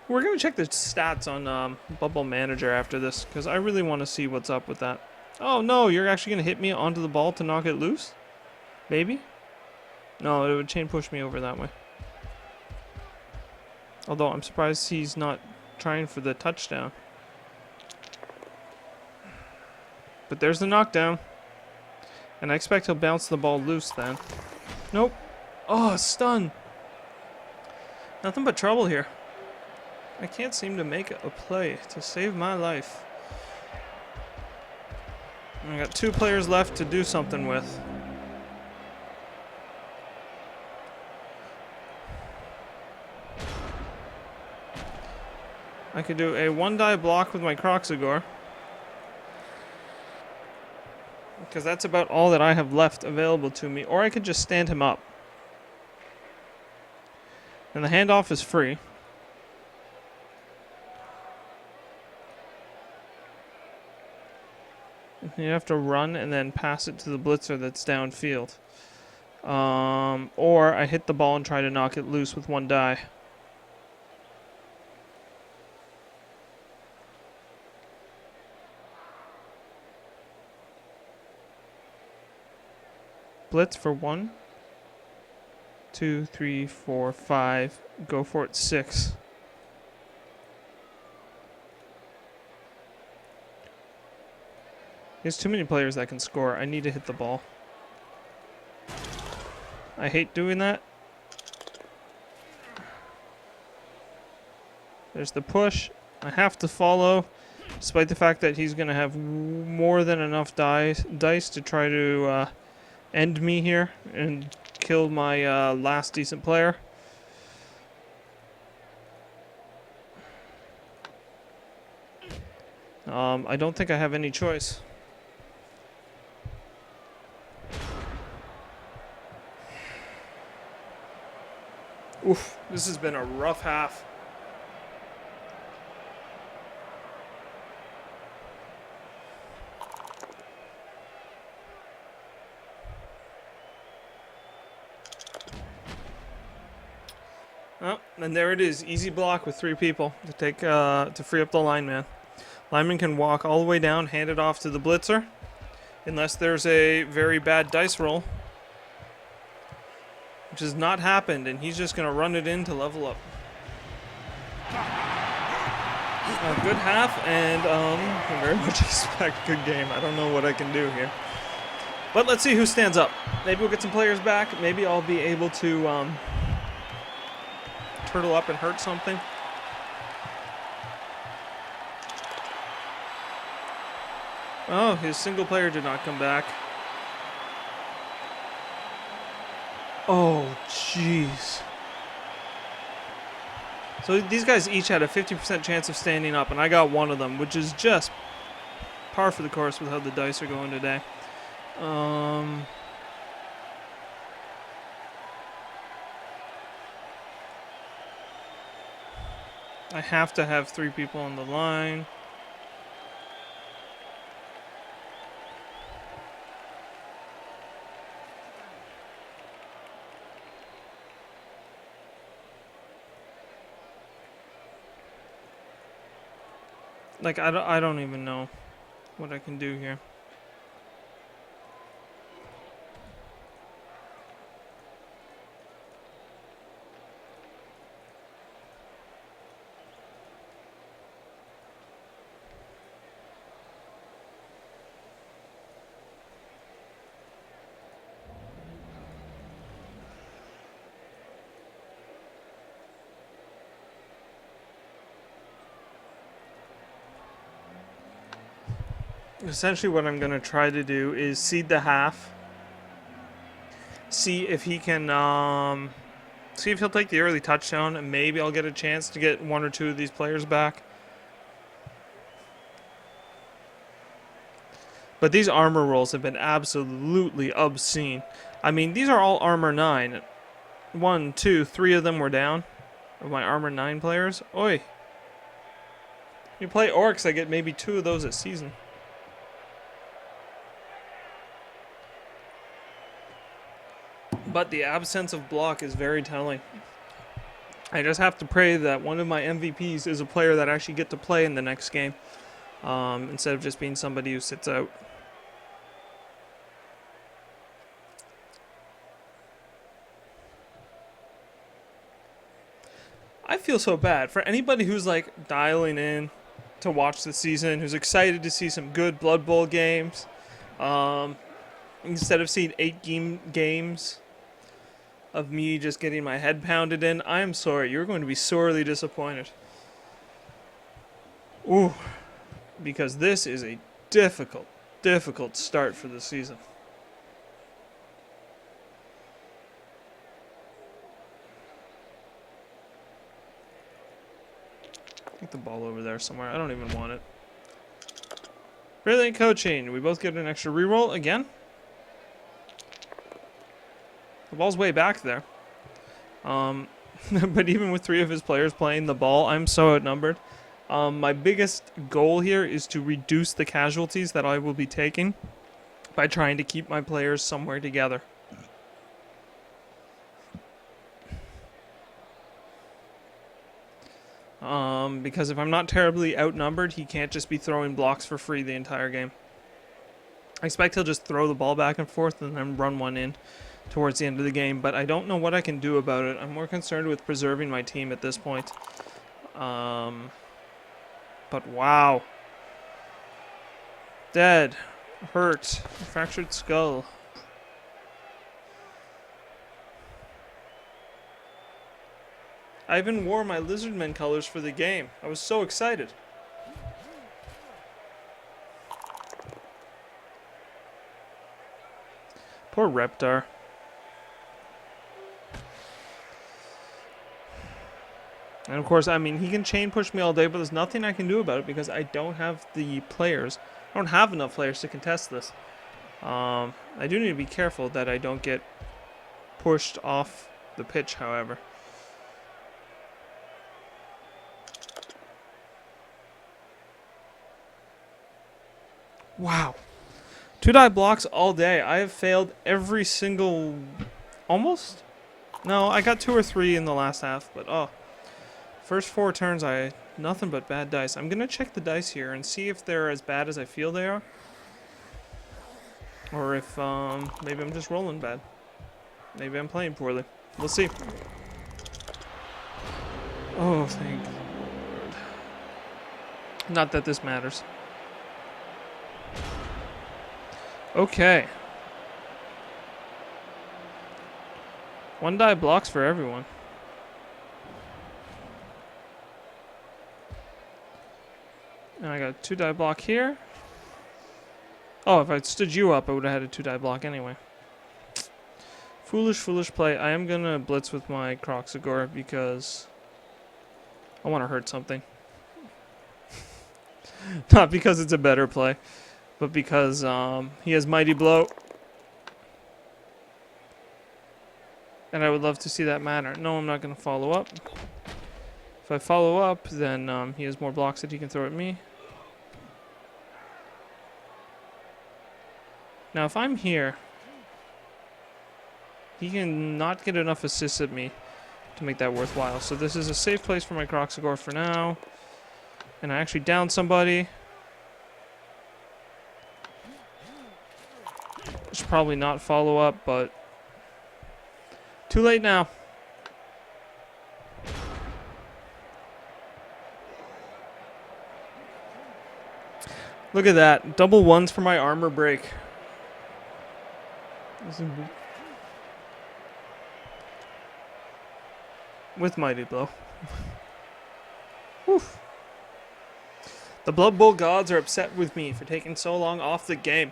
We're going to check the stats on Bubble Manager after this, because I really want to see what's up with that. Oh, no, you're actually going to hit me onto the ball to knock it loose? Maybe? No, it would chain push me over that way. Although, I'm surprised he's not trying for the touchdown. But there's the knockdown. And I expect he'll bounce the ball loose then. Nope. Oh, stun. Nothing but trouble here. I can't seem to make a play to save my life. I got 2 players left to do something with. I could do a 1-die block with my Croxagore. Because that's about all that I have left available to me. Or I could just stand him up. And the handoff is free. You have to run and then pass it to the blitzer that's downfield. Or I hit the ball and try to knock it loose with 1 die. Blitz for 1, 2, 3, 4, 5. Go for it, 6. There's too many players that can score. I need to hit the ball. I hate doing that. There's the push. I have to follow, despite the fact that he's going to have more than enough dice to try to end me here and kill my last decent player. I don't think I have any choice. Oof, this has been a rough half. Oh, and there it is. Easy block with 3 people to take to free up the lineman. Lineman can walk all the way down, hand it off to the blitzer, unless there's a very bad dice roll, which has not happened, and he's just going to run it in to level up. A good half, and I very much expect a good game. I don't know what I can do here. But let's see who stands up. Maybe we'll get some players back. Maybe I'll be able to turtle up and hurt something. Oh, his single player did not come back. Oh, jeez. So these guys each had a 50% chance of standing up, and I got one of them, which is just par for the course with how the dice are going today. I have to have 3 people on the line. Like, I don't even know what I can do here. Essentially what I'm going to try to do is seed the half. See if he can, see if he'll take the early touchdown, and maybe I'll get a chance to get 1 or 2 of these players back. But these armor rolls have been absolutely obscene. I mean, these are all armor 9. 1, 2, 3 of them were down of my armor 9 players. Oi. You play orcs, I get maybe 2 of those a season. But the absence of block is very telling. I just have to pray that one of my MVPs is a player that I actually get to play in the next game, instead of just being somebody who sits out. I feel so bad for anybody who's like dialing in to watch the season, who's excited to see some good Blood Bowl games, instead of seeing 8 games of me just getting my head pounded in. I am sorry, you're going to be sorely disappointed. Ooh, because this is a difficult start for the season. Get the ball over there somewhere. I don't even want it. Brilliant coaching. We both get an extra reroll again. The ball's way back there. But even with 3 of his players playing the ball, I'm so outnumbered. My biggest goal here is to reduce the casualties that I will be taking by trying to keep my players somewhere together. Because if I'm not terribly outnumbered, he can't just be throwing blocks for free the entire game. I expect he'll just throw the ball back and forth and then run one in towards the end of the game, but I don't know what I can do about it. I'm more concerned with preserving my team at this point. But wow. Dead. Hurt. Fractured skull. I even wore my Lizardmen colors for the game. I was so excited. Poor Reptar. And of course, I mean, he can chain push me all day, but there's nothing I can do about it because I don't have the players. I don't have enough players to contest this. I do need to be careful that I don't get pushed off the pitch, however. Wow. 2-die blocks all day. I have failed every single... Almost? No, I got 2 or 3 in the last half, but oh. First 4 turns, I... Nothing but bad dice. I'm going to check the dice here and see if they're as bad as I feel they are. Or if, maybe I'm just rolling bad. Maybe I'm playing poorly. We'll see. Oh, thank Lord. Not that this matters. Okay. 1-die blocks for everyone. And I got a 2-die block here. Oh, if I'd stood you up, I would have had a 2-die block anyway. Foolish play. I am going to blitz with my Croxagore because I want to hurt something. Not because it's a better play, but because he has Mighty Blow. And I would love to see that matter. No, I'm not going to follow up. If I follow up, then he has more blocks that he can throw at me. Now, if I'm here, he can not get enough assists at me to make that worthwhile. So this is a safe place for my Croxagore for now. And I actually downed somebody. I should probably not follow up, but too late now. Look at that. Double 1s for my armor break. With Mighty Blow. Woof. The Blood Bowl gods are upset with me for taking so long off the game.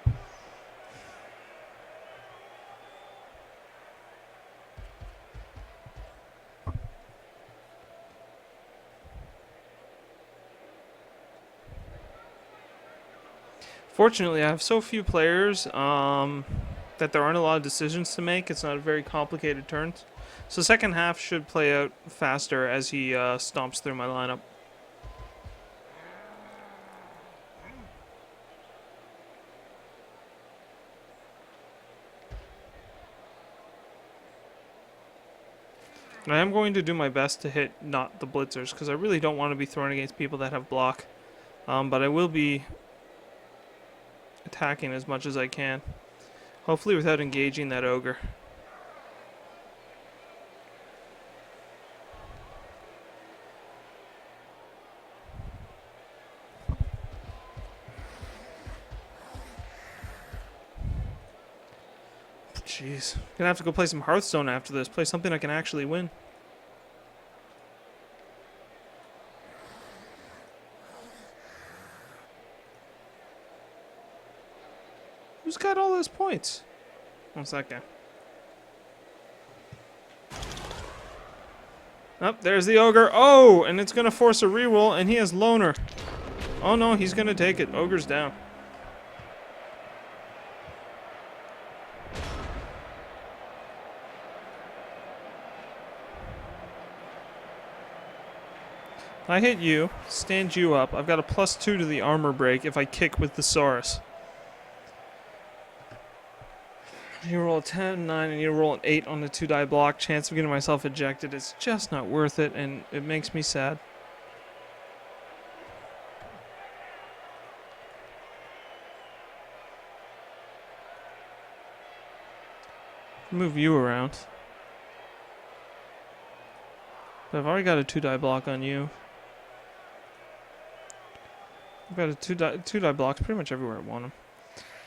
Fortunately, I have so few players that there aren't a lot of decisions to make. It's not a very complicated turn. So second half should play out faster as he stomps through my lineup. I am going to do my best to hit not the blitzers, because I really don't want to be throwing against people that have block. But I will be attacking as much as I can. Hopefully without engaging that ogre. Jeez. Gonna have to go play some Hearthstone after this. Play something I can actually win. Who's got all those points? What's that guy? Oh, there's the ogre. Oh, and it's gonna force a reroll, and he has loner. Oh no, he's gonna take it. Ogre's down. I hit you, stand you up. I've got a +2 to the armor break if I kick with the Saurus. You roll a 10, 9, and you roll an 8 on the 2-die block. Chance of getting myself ejected is just not worth it, and it makes me sad. Move you around. But I've already got a 2-die block on you. I've got a 2-die blocks pretty much everywhere I want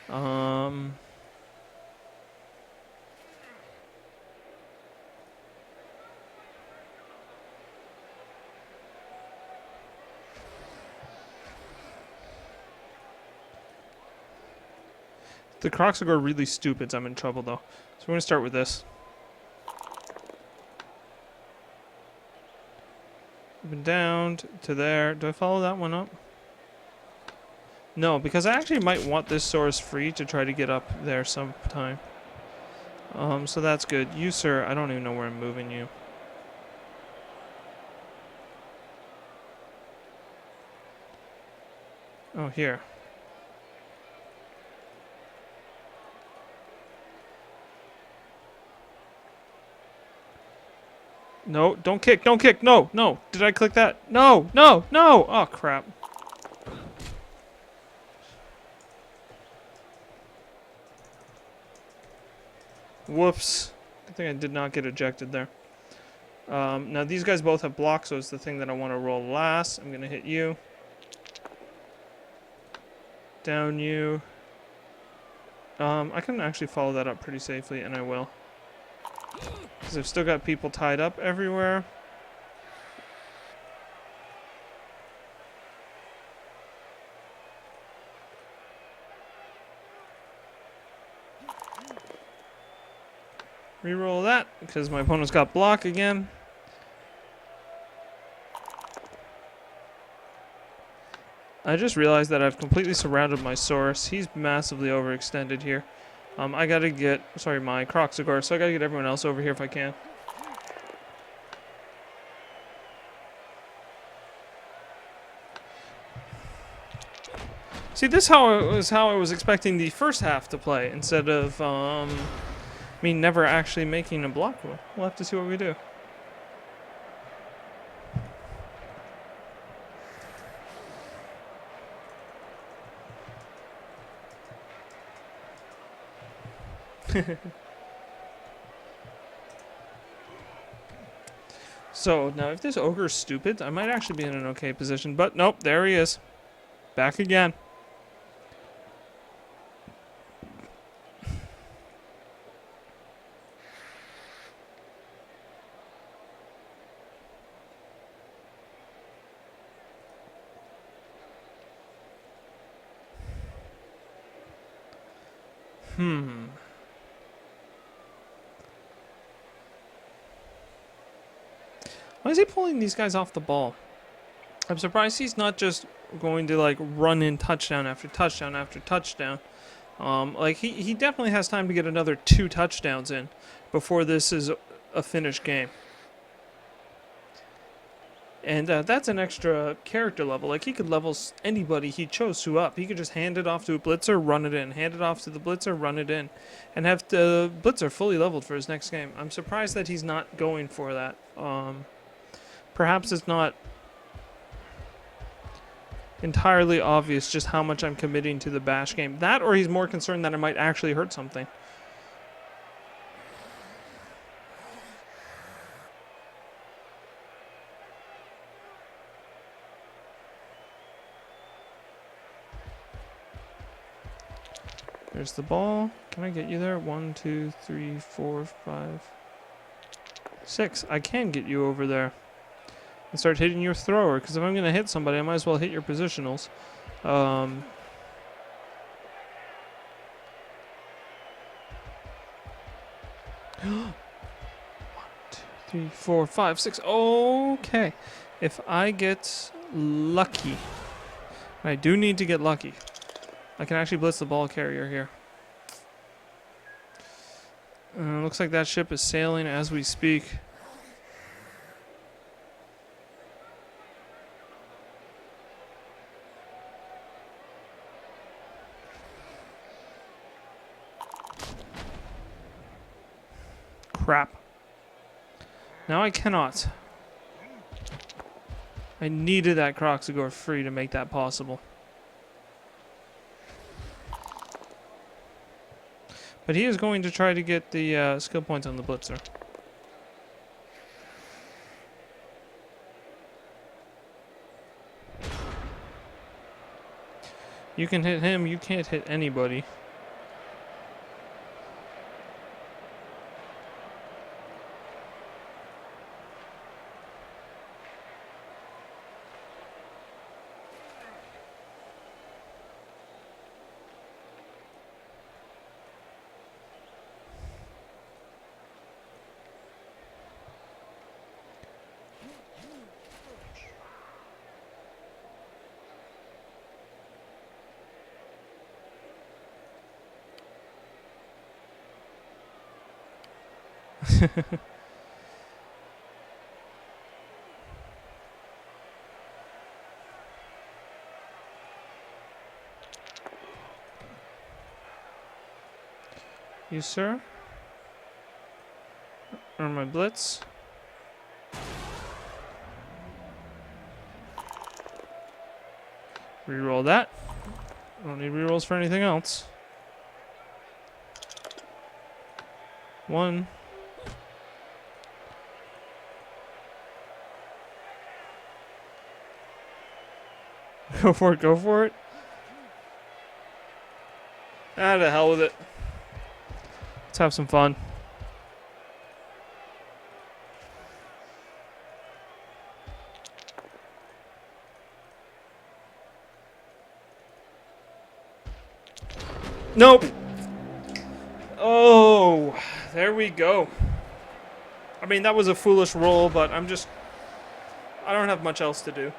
them. The Crocs are really stupid, so I'm in trouble though. So we're going to start with this. Up and down to there. Do I follow that one up? No, because I actually might want this Saurus free to try to get up there sometime. So that's good. You, sir, I don't even know where I'm moving you. Oh, here. No, don't kick, don't kick, no, no. Did I click that? No, no, no! Oh, crap. Whoops. I think I did not get ejected there. Now these guys both have blocks, so it's the thing that I want to roll last. I'm going to hit you. Down you. I can actually follow that up pretty safely, and I will. Because I've still got people tied up everywhere. Reroll that, because my opponent's got block again. I just realized that I've completely surrounded my Saurus. He's massively overextended here. I gotta get, sorry, my Croxagore, so I gotta get everyone else over here if I can. See, this is how I was expecting the first half to play, instead of me never actually making a block roll. We'll have to see what we do. So, now if this ogre's stupid, I might actually be in an okay position, but nope, there he is. Back again. Why is he pulling these guys off the ball? I'm surprised he's not just going to like run in touchdown after touchdown after touchdown. Like he definitely has time to get another 2 touchdowns in before this is a finished game. And that's an extra character level. Like, he could level anybody he chose to up. He could just hand it off to a blitzer, run it in. Hand it off to the blitzer, run it in. And have the blitzer fully leveled for his next game. I'm surprised that he's not going for that. Perhaps it's not entirely obvious just how much I'm committing to the bash game. That, or he's more concerned that I might actually hurt something. There's the ball. Can I get you there? 1, 2, 3, 4, 5, 6. I can get you over there. And start hitting your thrower, because if I'm going to hit somebody, I might as well hit your positionals. 1, 2, 3, 4, 5, 6. Okay. If I get lucky, I do need to get lucky. I can actually blitz the ball carrier here. Looks like that ship is sailing as we speak. Crap. Now I cannot. I needed that Croxagore free to make that possible. But he is going to try to get the skill points on the blitzer. You can hit him, you can't hit anybody. You, sir? Earn my blitz. Reroll that. I don't need rerolls for anything else. 1. Go for it, go for it. Ah, to hell with it. Let's have some fun. Nope. Oh, there we go. I mean, that was a foolish roll, but I don't have much else to do.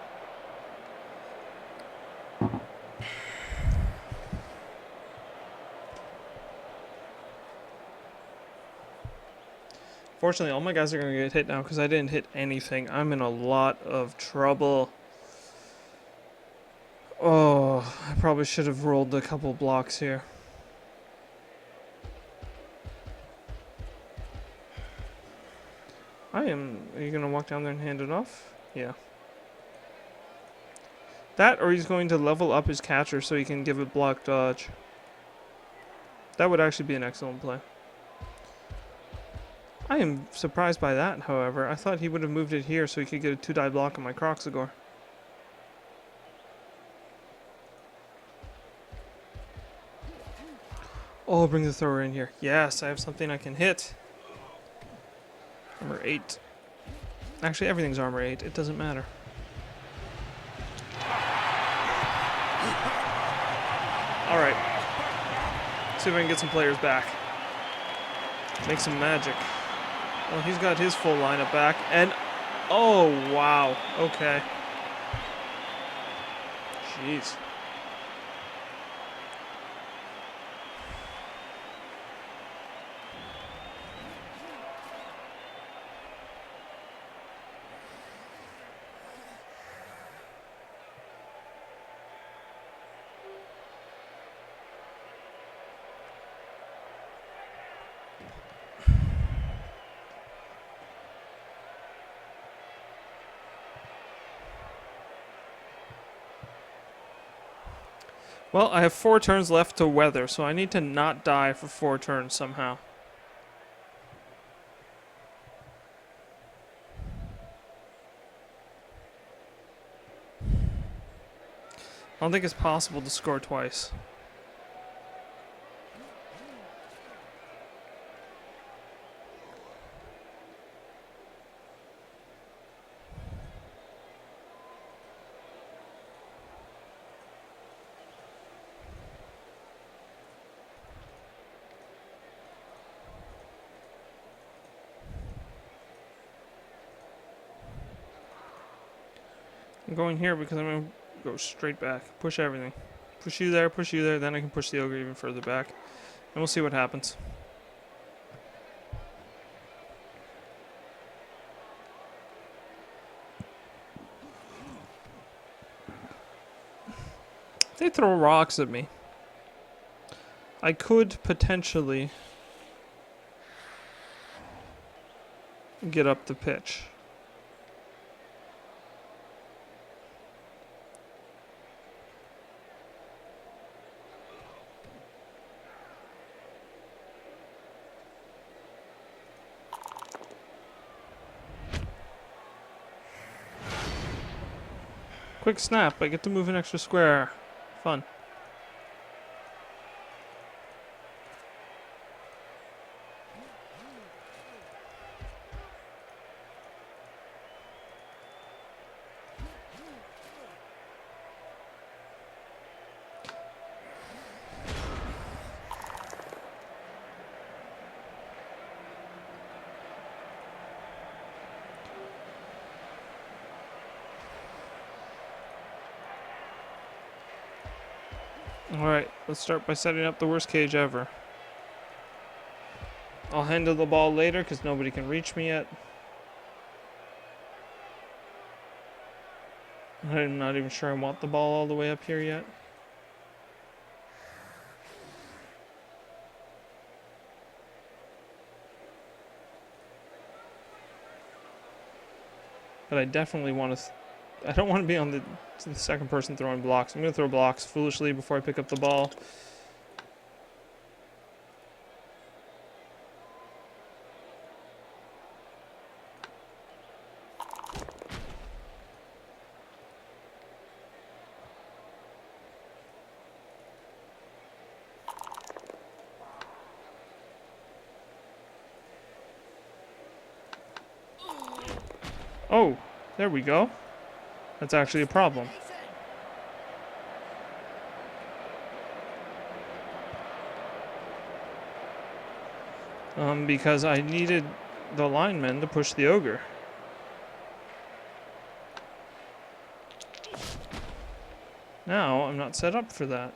Fortunately, all my guys are going to get hit now because I didn't hit anything. I'm in a lot of trouble. Oh, I probably should have rolled a couple blocks here. Are you going to walk down there and hand it off? Yeah. That, or he's going to level up his catcher so he can give it block dodge. That would actually be an excellent play. I am surprised by that, however. I thought he would have moved it here so he could get a 2-die block on my Croxagore. Oh, bring the thrower in here. Yes, I have something I can hit. Armor 8. Actually, everything's armor 8. It doesn't matter. Alright. See if I can get some players back. Make some magic. Well, he's got his full lineup back, and oh, wow. Okay. Jeez. Well, I have 4 turns left to weather, so I need to not die for 4 turns somehow. I don't think it's possible to score twice. I'm going here because I'm going to go straight back. Push everything. Push you there, then I can push the ogre even further back. And we'll see what happens. They throw rocks at me. I could potentially get up the pitch. Quick snap, I get to move an extra square. Fun. Alright, let's start by setting up the worst cage ever. I'll handle the ball later because nobody can reach me yet. I'm not even sure I want the ball all the way up here yet. But I definitely want to... I don't want to be on the second person throwing blocks. I'm going to throw blocks foolishly before I pick up the ball. Oh, there we go. That's actually a problem. Because I needed the linemen to push the ogre. Now, I'm not set up for that.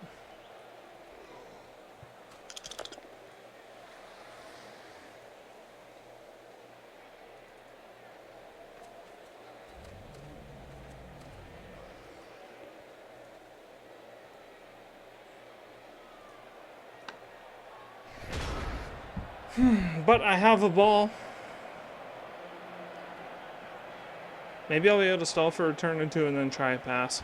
But I have a ball. Maybe I'll be able to stall for a turn or two and then try a pass.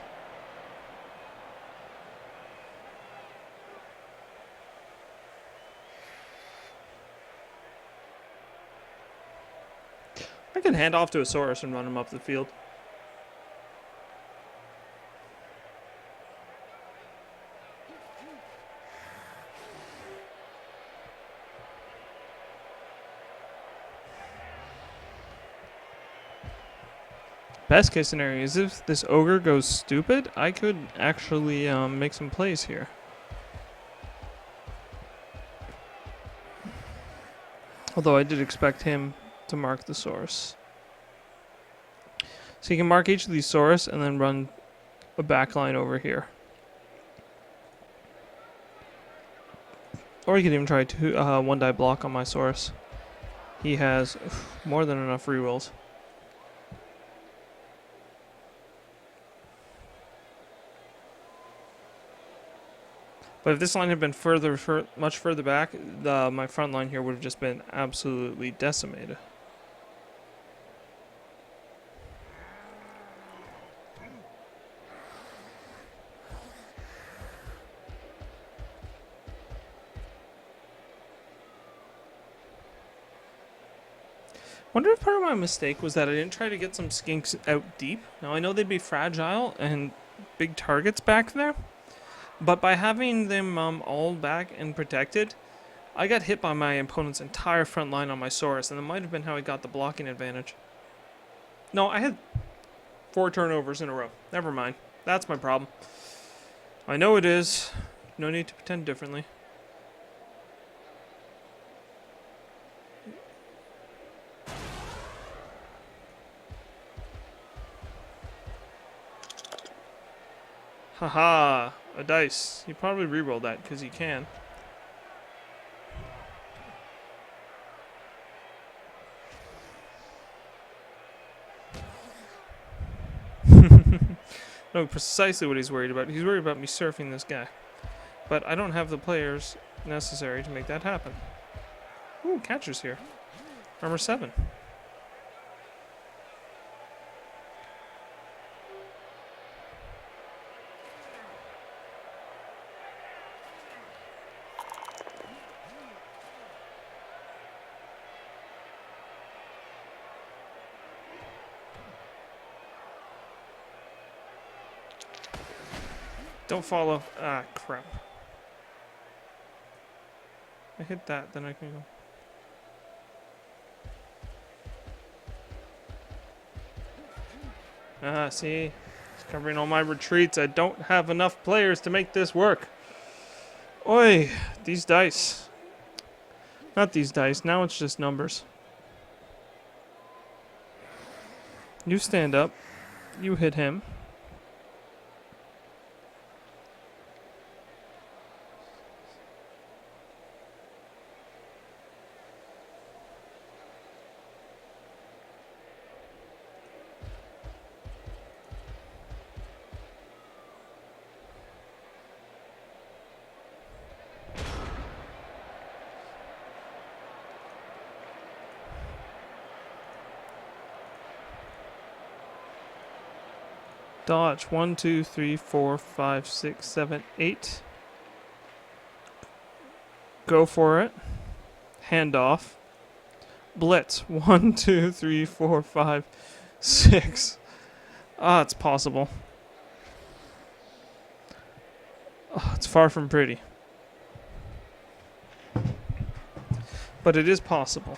I can hand off to a Saurus and run him up the field. Best case scenario is if this ogre goes stupid, I could actually make some plays here. Although I did expect him to mark the Saurus. So you can mark each of these Saurus and then run a backline over here. Or you could even try to one die block on my Saurus. He has more than enough rerolls. But if this line had been much further back, my front line here would have just been absolutely decimated. Wonder if part of my mistake was that I didn't try to get some skinks out deep. Now I know they'd be fragile and big targets back there, but by having them all back and protected, I got hit by my opponent's entire front line on my Saurus, and that might have been how I got the blocking advantage. No, I had 4 turnovers in a row. Never mind. That's my problem. I know it is. No need to pretend differently. Haha, a dice. You probably reroll that because you can. No, precisely what he's worried about. He's worried about me surfing this guy. But I don't have the players necessary to make that happen. Ooh, catcher's here. Armor 7. Don't follow. Ah, crap. I hit that, then I can go. Ah, see? It's covering all my retreats. I don't have enough players to make this work. Oi, these dice. Not these dice. Now it's just numbers. You stand up. You hit him. Dodge. 1, 2, 3, 4, 5, 6, 7, 8. Go for it. Hand off. Blitz. 1, 2, 3, 4, 5, 6. Ah, it's possible. Oh, it's far from pretty. But it is possible.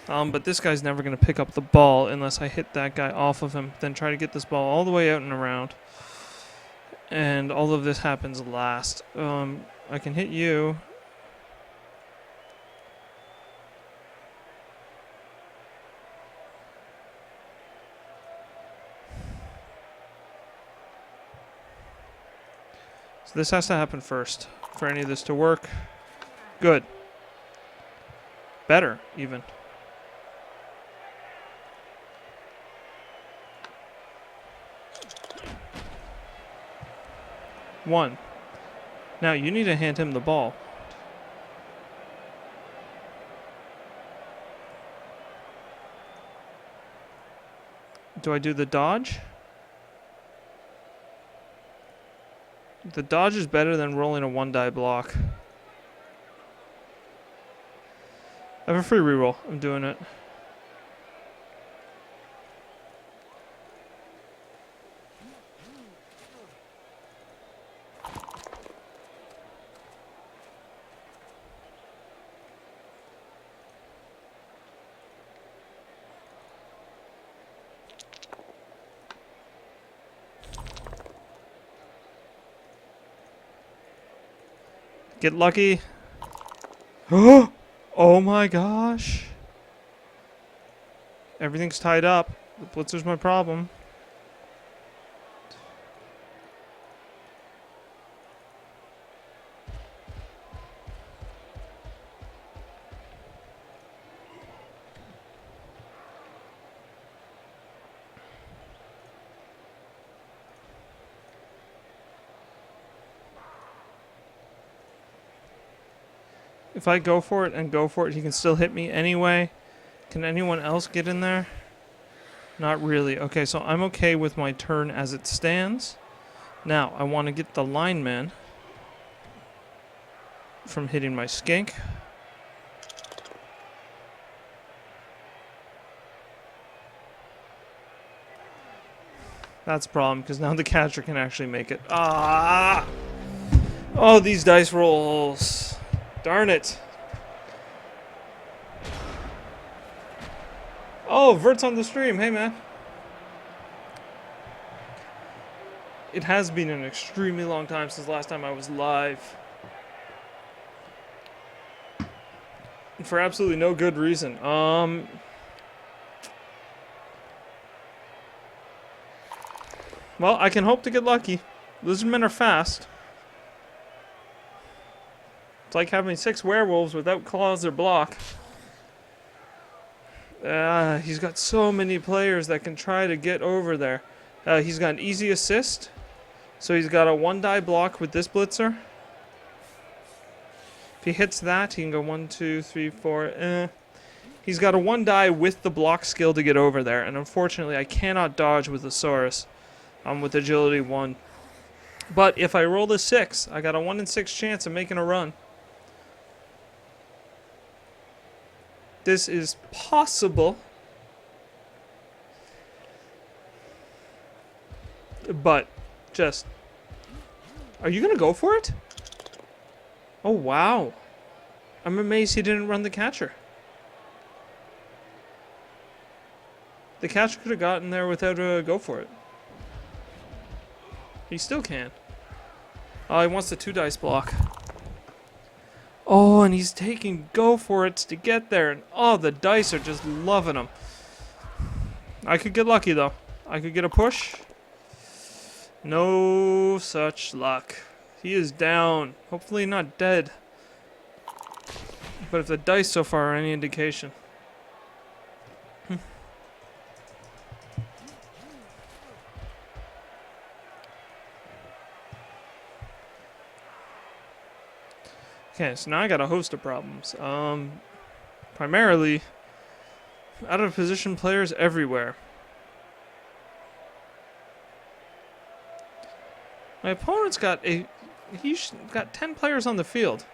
But this guy's never going to pick up the ball unless I hit that guy off of him. Then try to get this ball all the way out and around. And all of this happens last. I can hit you. So this has to happen first for any of this to work. Good. Better, even. One. Now you need to hand him the ball. Do I do the dodge? The dodge is better than rolling a 1-die block. I have a free reroll. I'm doing it. Get lucky. Oh my gosh. Everything's tied up. The blitzer's my problem. If I go for it and go for it, he can still hit me anyway. Can anyone else get in there? Not really. Okay, so I'm okay with my turn as it stands. Now, I want to get the lineman from hitting my skink. That's a problem, because now the catcher can actually make it. Ah! Oh, these dice rolls. Darn it. Oh, Vert's on the stream. Hey, man. It has been an extremely long time since the last time I was live. For absolutely no good reason. Well, I can hope to get lucky. Lizardmen are fast. It's like having 6 werewolves without claws or block. He's got so many players that can try to get over there. He's got an easy assist. So he's got a 1-die block with this blitzer. If he hits that, he can go 1, 2, 3, 4. He's got a 1-die with the block skill to get over there. And unfortunately, I cannot dodge with the Saurus. With agility 1. But if I roll a 6, I got a 1 in 6 chance of making a run. This is possible. But just... Are you going to go for it? Oh, wow. I'm amazed he didn't run the catcher. The catcher could have gotten there without a go for it. He still can. Oh, he wants the 2-dice block. Oh, and he's taking go for it to get there. And oh, the dice are just loving him. I could get lucky, though. I could get a push. No such luck. He is down. Hopefully not dead. But if the dice so far are any indication. Okay, so now I got a host of problems. Primarily, out of position players everywhere. My opponent's got he's got 10 players on the field.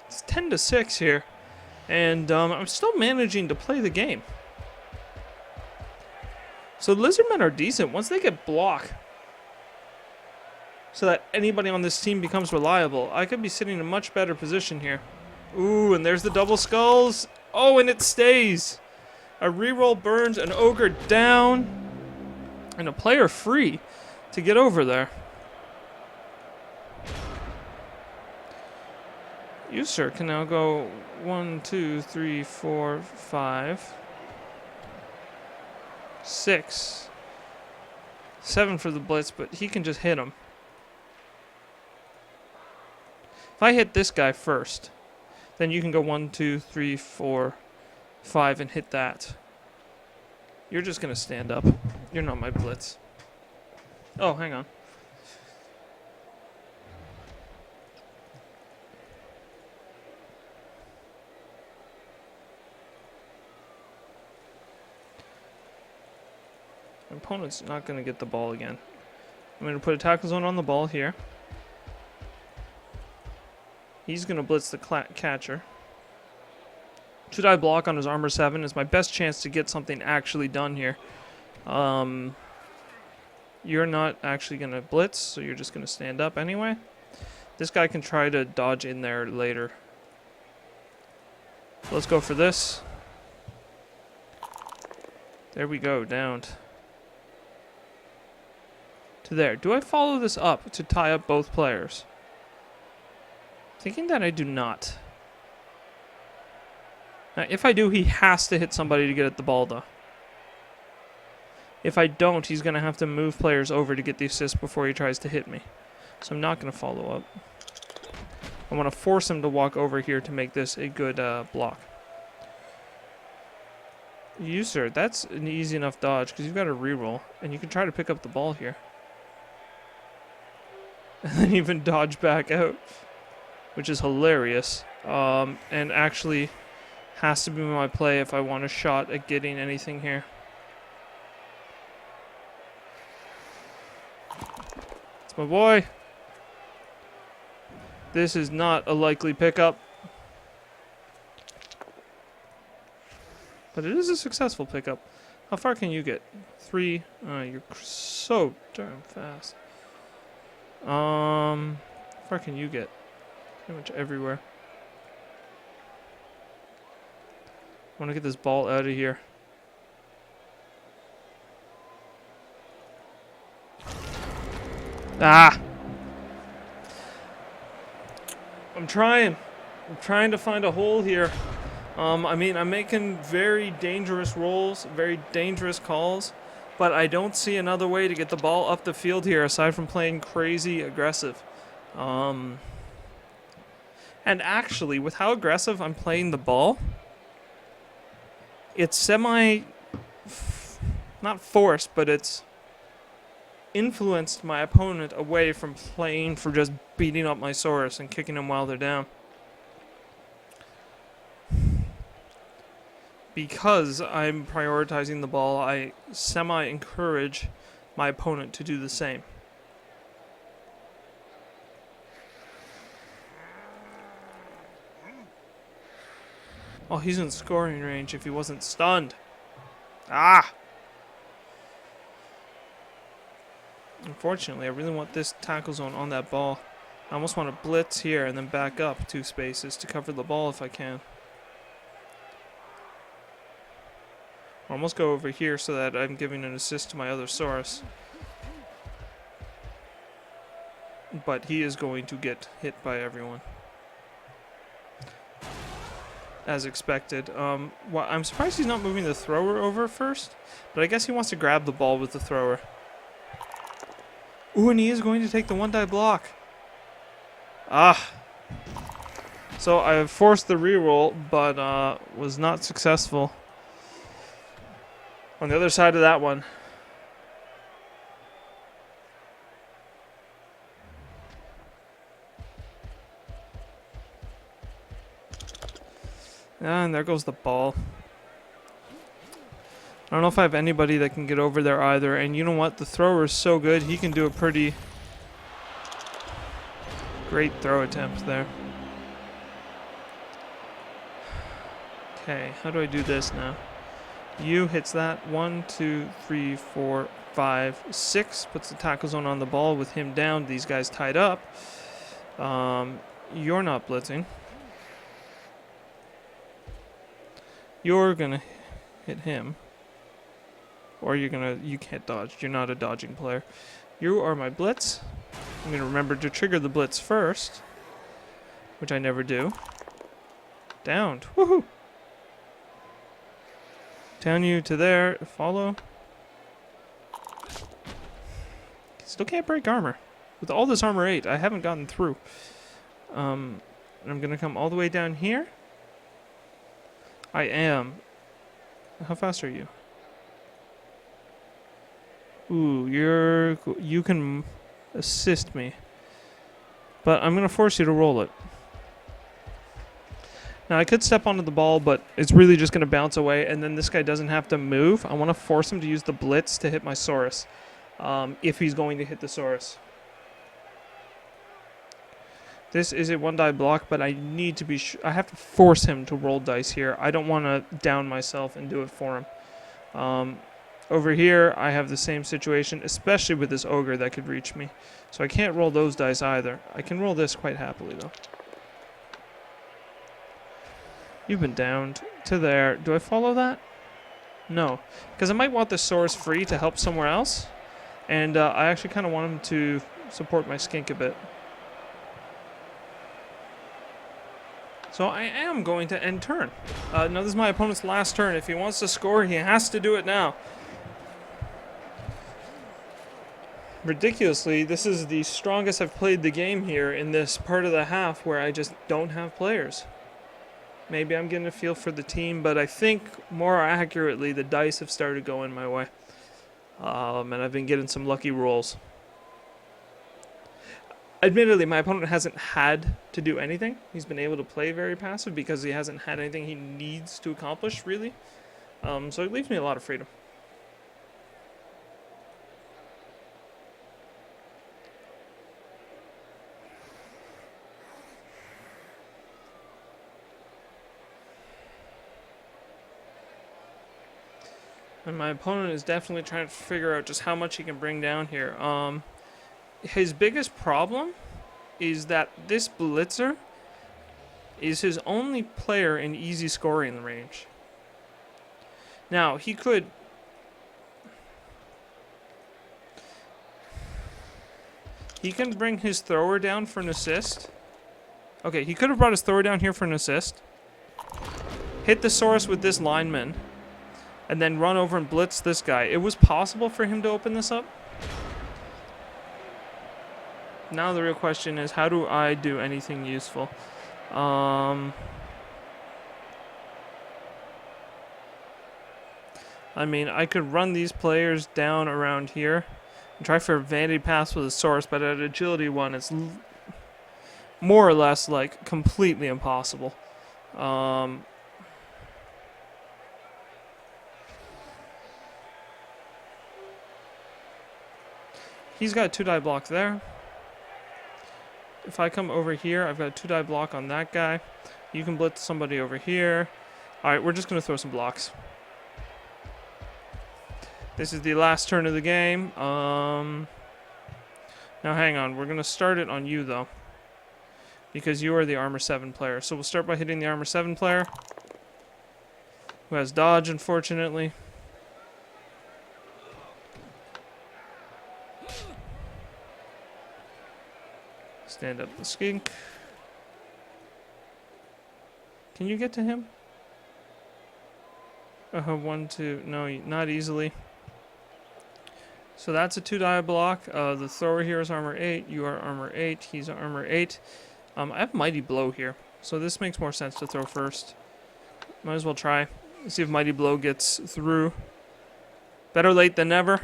It's 10-6 here, and I'm still managing to play the game. So Lizardmen are decent once they get block. So that anybody on this team becomes reliable. I could be sitting in a much better position here. Ooh, and there's the double skulls. Oh, and it stays. A reroll burns an ogre down. And a player free to get over there. You, sir, can now go 1, 2, 3, 4, 5, 6, 7 for the blitz, but he can just hit him. If I hit this guy first, then you can go 1, 2, 3, 4, 5 and hit that. You're just going to stand up. You're not my blitz. Oh, hang on. My opponent's not going to get the ball again. I'm going to put a tackle zone on the ball here. He's going to blitz the catcher. 2-die block on his armor 7 is my best chance to get something actually done here. You're not actually going to blitz, so you're just going to stand up anyway. This guy can try to dodge in there later. So let's go for this. There we go, down to there. Do I follow this up to tie up both players? Thinking that I do not. Now, if I do, he has to hit somebody to get at the ball, though. If I don't, he's going to have to move players over to get the assist before he tries to hit me. So I'm not going to follow up. I want to force him to walk over here to make this a good block. You, sir, that's an easy enough dodge because you've got a reroll, and you can try to pick up the ball here. And then even dodge back out, which is hilarious, and actually has to be my play if I want a shot at getting anything here. It's my boy. This is not a likely pickup, but it is a successful pickup. How far can you get? 3. You're so darn fast. How far can you get? Pretty much everywhere. I want to get this ball out of here. Ah! I'm trying to find a hole here. I mean, I'm making very dangerous rolls, very dangerous calls, but I don't see another way to get the ball up the field here aside from playing crazy aggressive. And actually, with how aggressive I'm playing the ball, it's not forced, but it's influenced my opponent away from playing for just beating up my Saurus and kicking them while they're down. Because I'm prioritizing the ball, I semi-encourage my opponent to do the same. Oh, he's in scoring range if he wasn't stunned. Ah! Unfortunately, I really want this tackle zone on that ball. I almost want to blitz here and then back up 2 spaces to cover the ball if I can. Or almost go over here so that I'm giving an assist to my other Saurus. But he is going to get hit by everyone. As expected. Well, I'm surprised he's not moving the thrower over first, but I guess he wants to grab the ball with the thrower. Ooh, and he is going to take the 1-die block. Ah. So I forced the reroll, but was not successful. On the other side of that one. And there goes the ball. I don't know if I have anybody that can get over there either. And you know what? The thrower is so good. He can do a pretty great throw attempt there. Okay, how do I do this now? You hits that. 1, 2, 3, 4, 5, 6. Puts the tackle zone on the ball with him down. These guys tied up. You're not blitzing. You're gonna hit him. Or you can't dodge. You're not a dodging player. You are my blitz. I'm gonna remember to trigger the blitz first, which I never do. Downed. Woohoo! Down you to there. Follow. Still can't break armor. With all this armor 8, I haven't gotten through. And I'm gonna come all the way down here. I am. How fast are you? Ooh, you can assist me. But I'm going to force you to roll it. Now, I could step onto the ball, but it's really just going to bounce away, and then this guy doesn't have to move. I want to force him to use the blitz to hit my Saurus, if he's going to hit the Saurus. This is a 1-die block, but I need to be I have to force him to roll dice here. I don't want to down myself and do it for him. Over here, I have the same situation, especially with this ogre that could reach me. So I can't roll those dice either. I can roll this quite happily, though. You've been downed to there. Do I follow that? No. Because I might want the Saurus free to help somewhere else. And I actually kind of want him to support my skink a bit. So I am going to end turn. Now this is my opponent's last turn. If he wants to score, he has to do it now. Ridiculously, this is the strongest I've played the game here in this part of the half where I just don't have players. Maybe I'm getting a feel for the team, but I think more accurately the dice have started going my way. And I've been getting some lucky rolls. Admittedly, my opponent hasn't had to do anything. He's been able to play very passive because he hasn't had anything he needs to accomplish, really. So it leaves me a lot of freedom. And my opponent is definitely trying to figure out just how much he can bring down here. His biggest problem is that this blitzer is his only player in easy scoring range. Now, he could... He can bring his thrower down for an assist. Okay, he could have brought his thrower down here for an assist. Hit the Saurus with this lineman. And then run over and blitz this guy. It was possible for him to open this up. Now the real question is, how do I do anything useful? I mean, I could run these players down around here and try for a vanity pass with a Saurus, but at agility 1, it's more or less like completely impossible. He's got a 2-die block there. If I come over here, I've got a 2-die block on that guy. You can blitz somebody over here. Alright, we're just going to throw some blocks. This is the last turn of the game. Now hang on, we're going to start it on you though, because you are the Armor 7 player. So we'll start by hitting the Armor 7 player, who has dodge, unfortunately. Stand up the skink. Can you get to him? 1, 2. No, not easily. So that's a 2-die block. The thrower here is armor 8. You are armor 8. He's armor 8. I have Mighty Blow here, so this makes more sense to throw first. Might as well try. See if Mighty Blow gets through. Better late than never.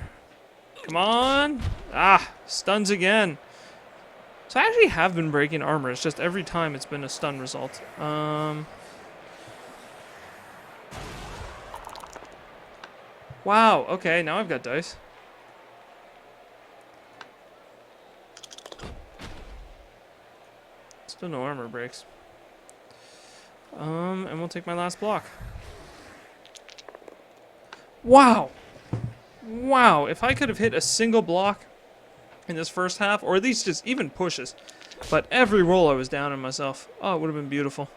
Come on. Ah, stuns again. So I actually have been breaking armor. It's just every time it's been a stun result. Wow. Okay, now I've got dice. Still no armor breaks. And we'll take my last block. Wow. Wow. If I could have hit a single block in this first half, or at least just even pushes, but every roll I was down on myself. Oh, it would have been beautiful.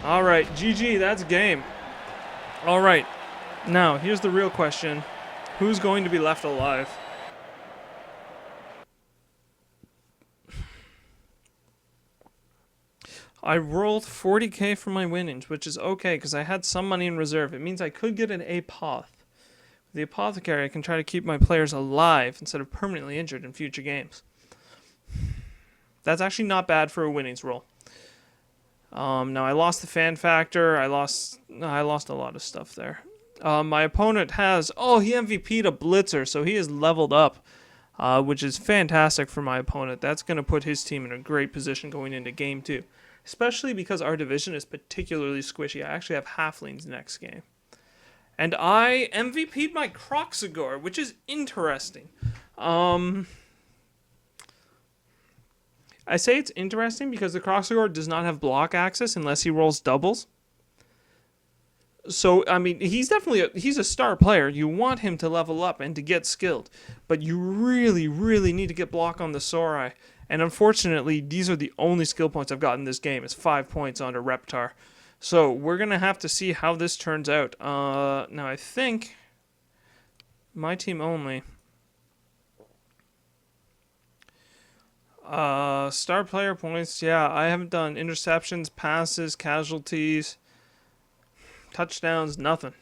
Alright, GG, that's game. Alright, now here's the real question. Who's going to be left alive? I rolled 40k for my winnings, which is okay because I had some money in reserve. It means I could get an apoth. The apothecary, I can try to keep my players alive instead of permanently injured in future games. That's actually not bad for a winnings roll. Now I lost the fan factor. I lost a lot of stuff there. My opponent has, he MVP'd a blitzer, so he is leveled up, which is fantastic for my opponent. That's going to put his team in a great position going into game 2, especially because our division is particularly squishy. I actually have halflings next game. And I MVP'd my Croxagore, which is interesting. I say it's interesting because the Croxagore does not have block access unless he rolls doubles. So, I mean, he's definitely he's a star player. You want him to level up and to get skilled. But you really, really need to get block on the Saurai. And unfortunately, these are the only skill points I've got in this game. It's 5 points onto Reptar. So we're going to have to see how this turns out. Now, I think my team only. Star player points. Yeah, I haven't done interceptions, passes, casualties, touchdowns, nothing.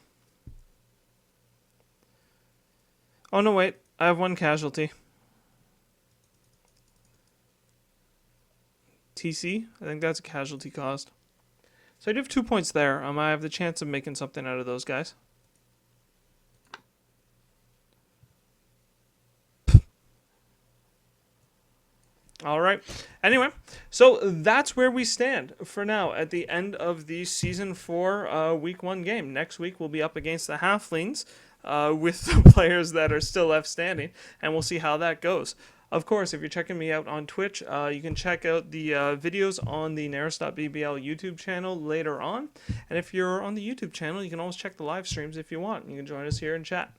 Oh, no, wait. I have 1 casualty. TC? I think that's a casualty caused. So I do have 2 points there. I have the chance of making something out of those guys. All right. Anyway, so that's where we stand for now at the end of the Season 4 Week 1 game. Next week we'll be up against the Halflings with the players that are still left standing, and we'll see how that goes. Of course, if you're checking me out on Twitch, you can check out the videos on the Nerris.BBL YouTube channel later on. And if you're on the YouTube channel, you can always check the live streams if you want. You can join us here and chat.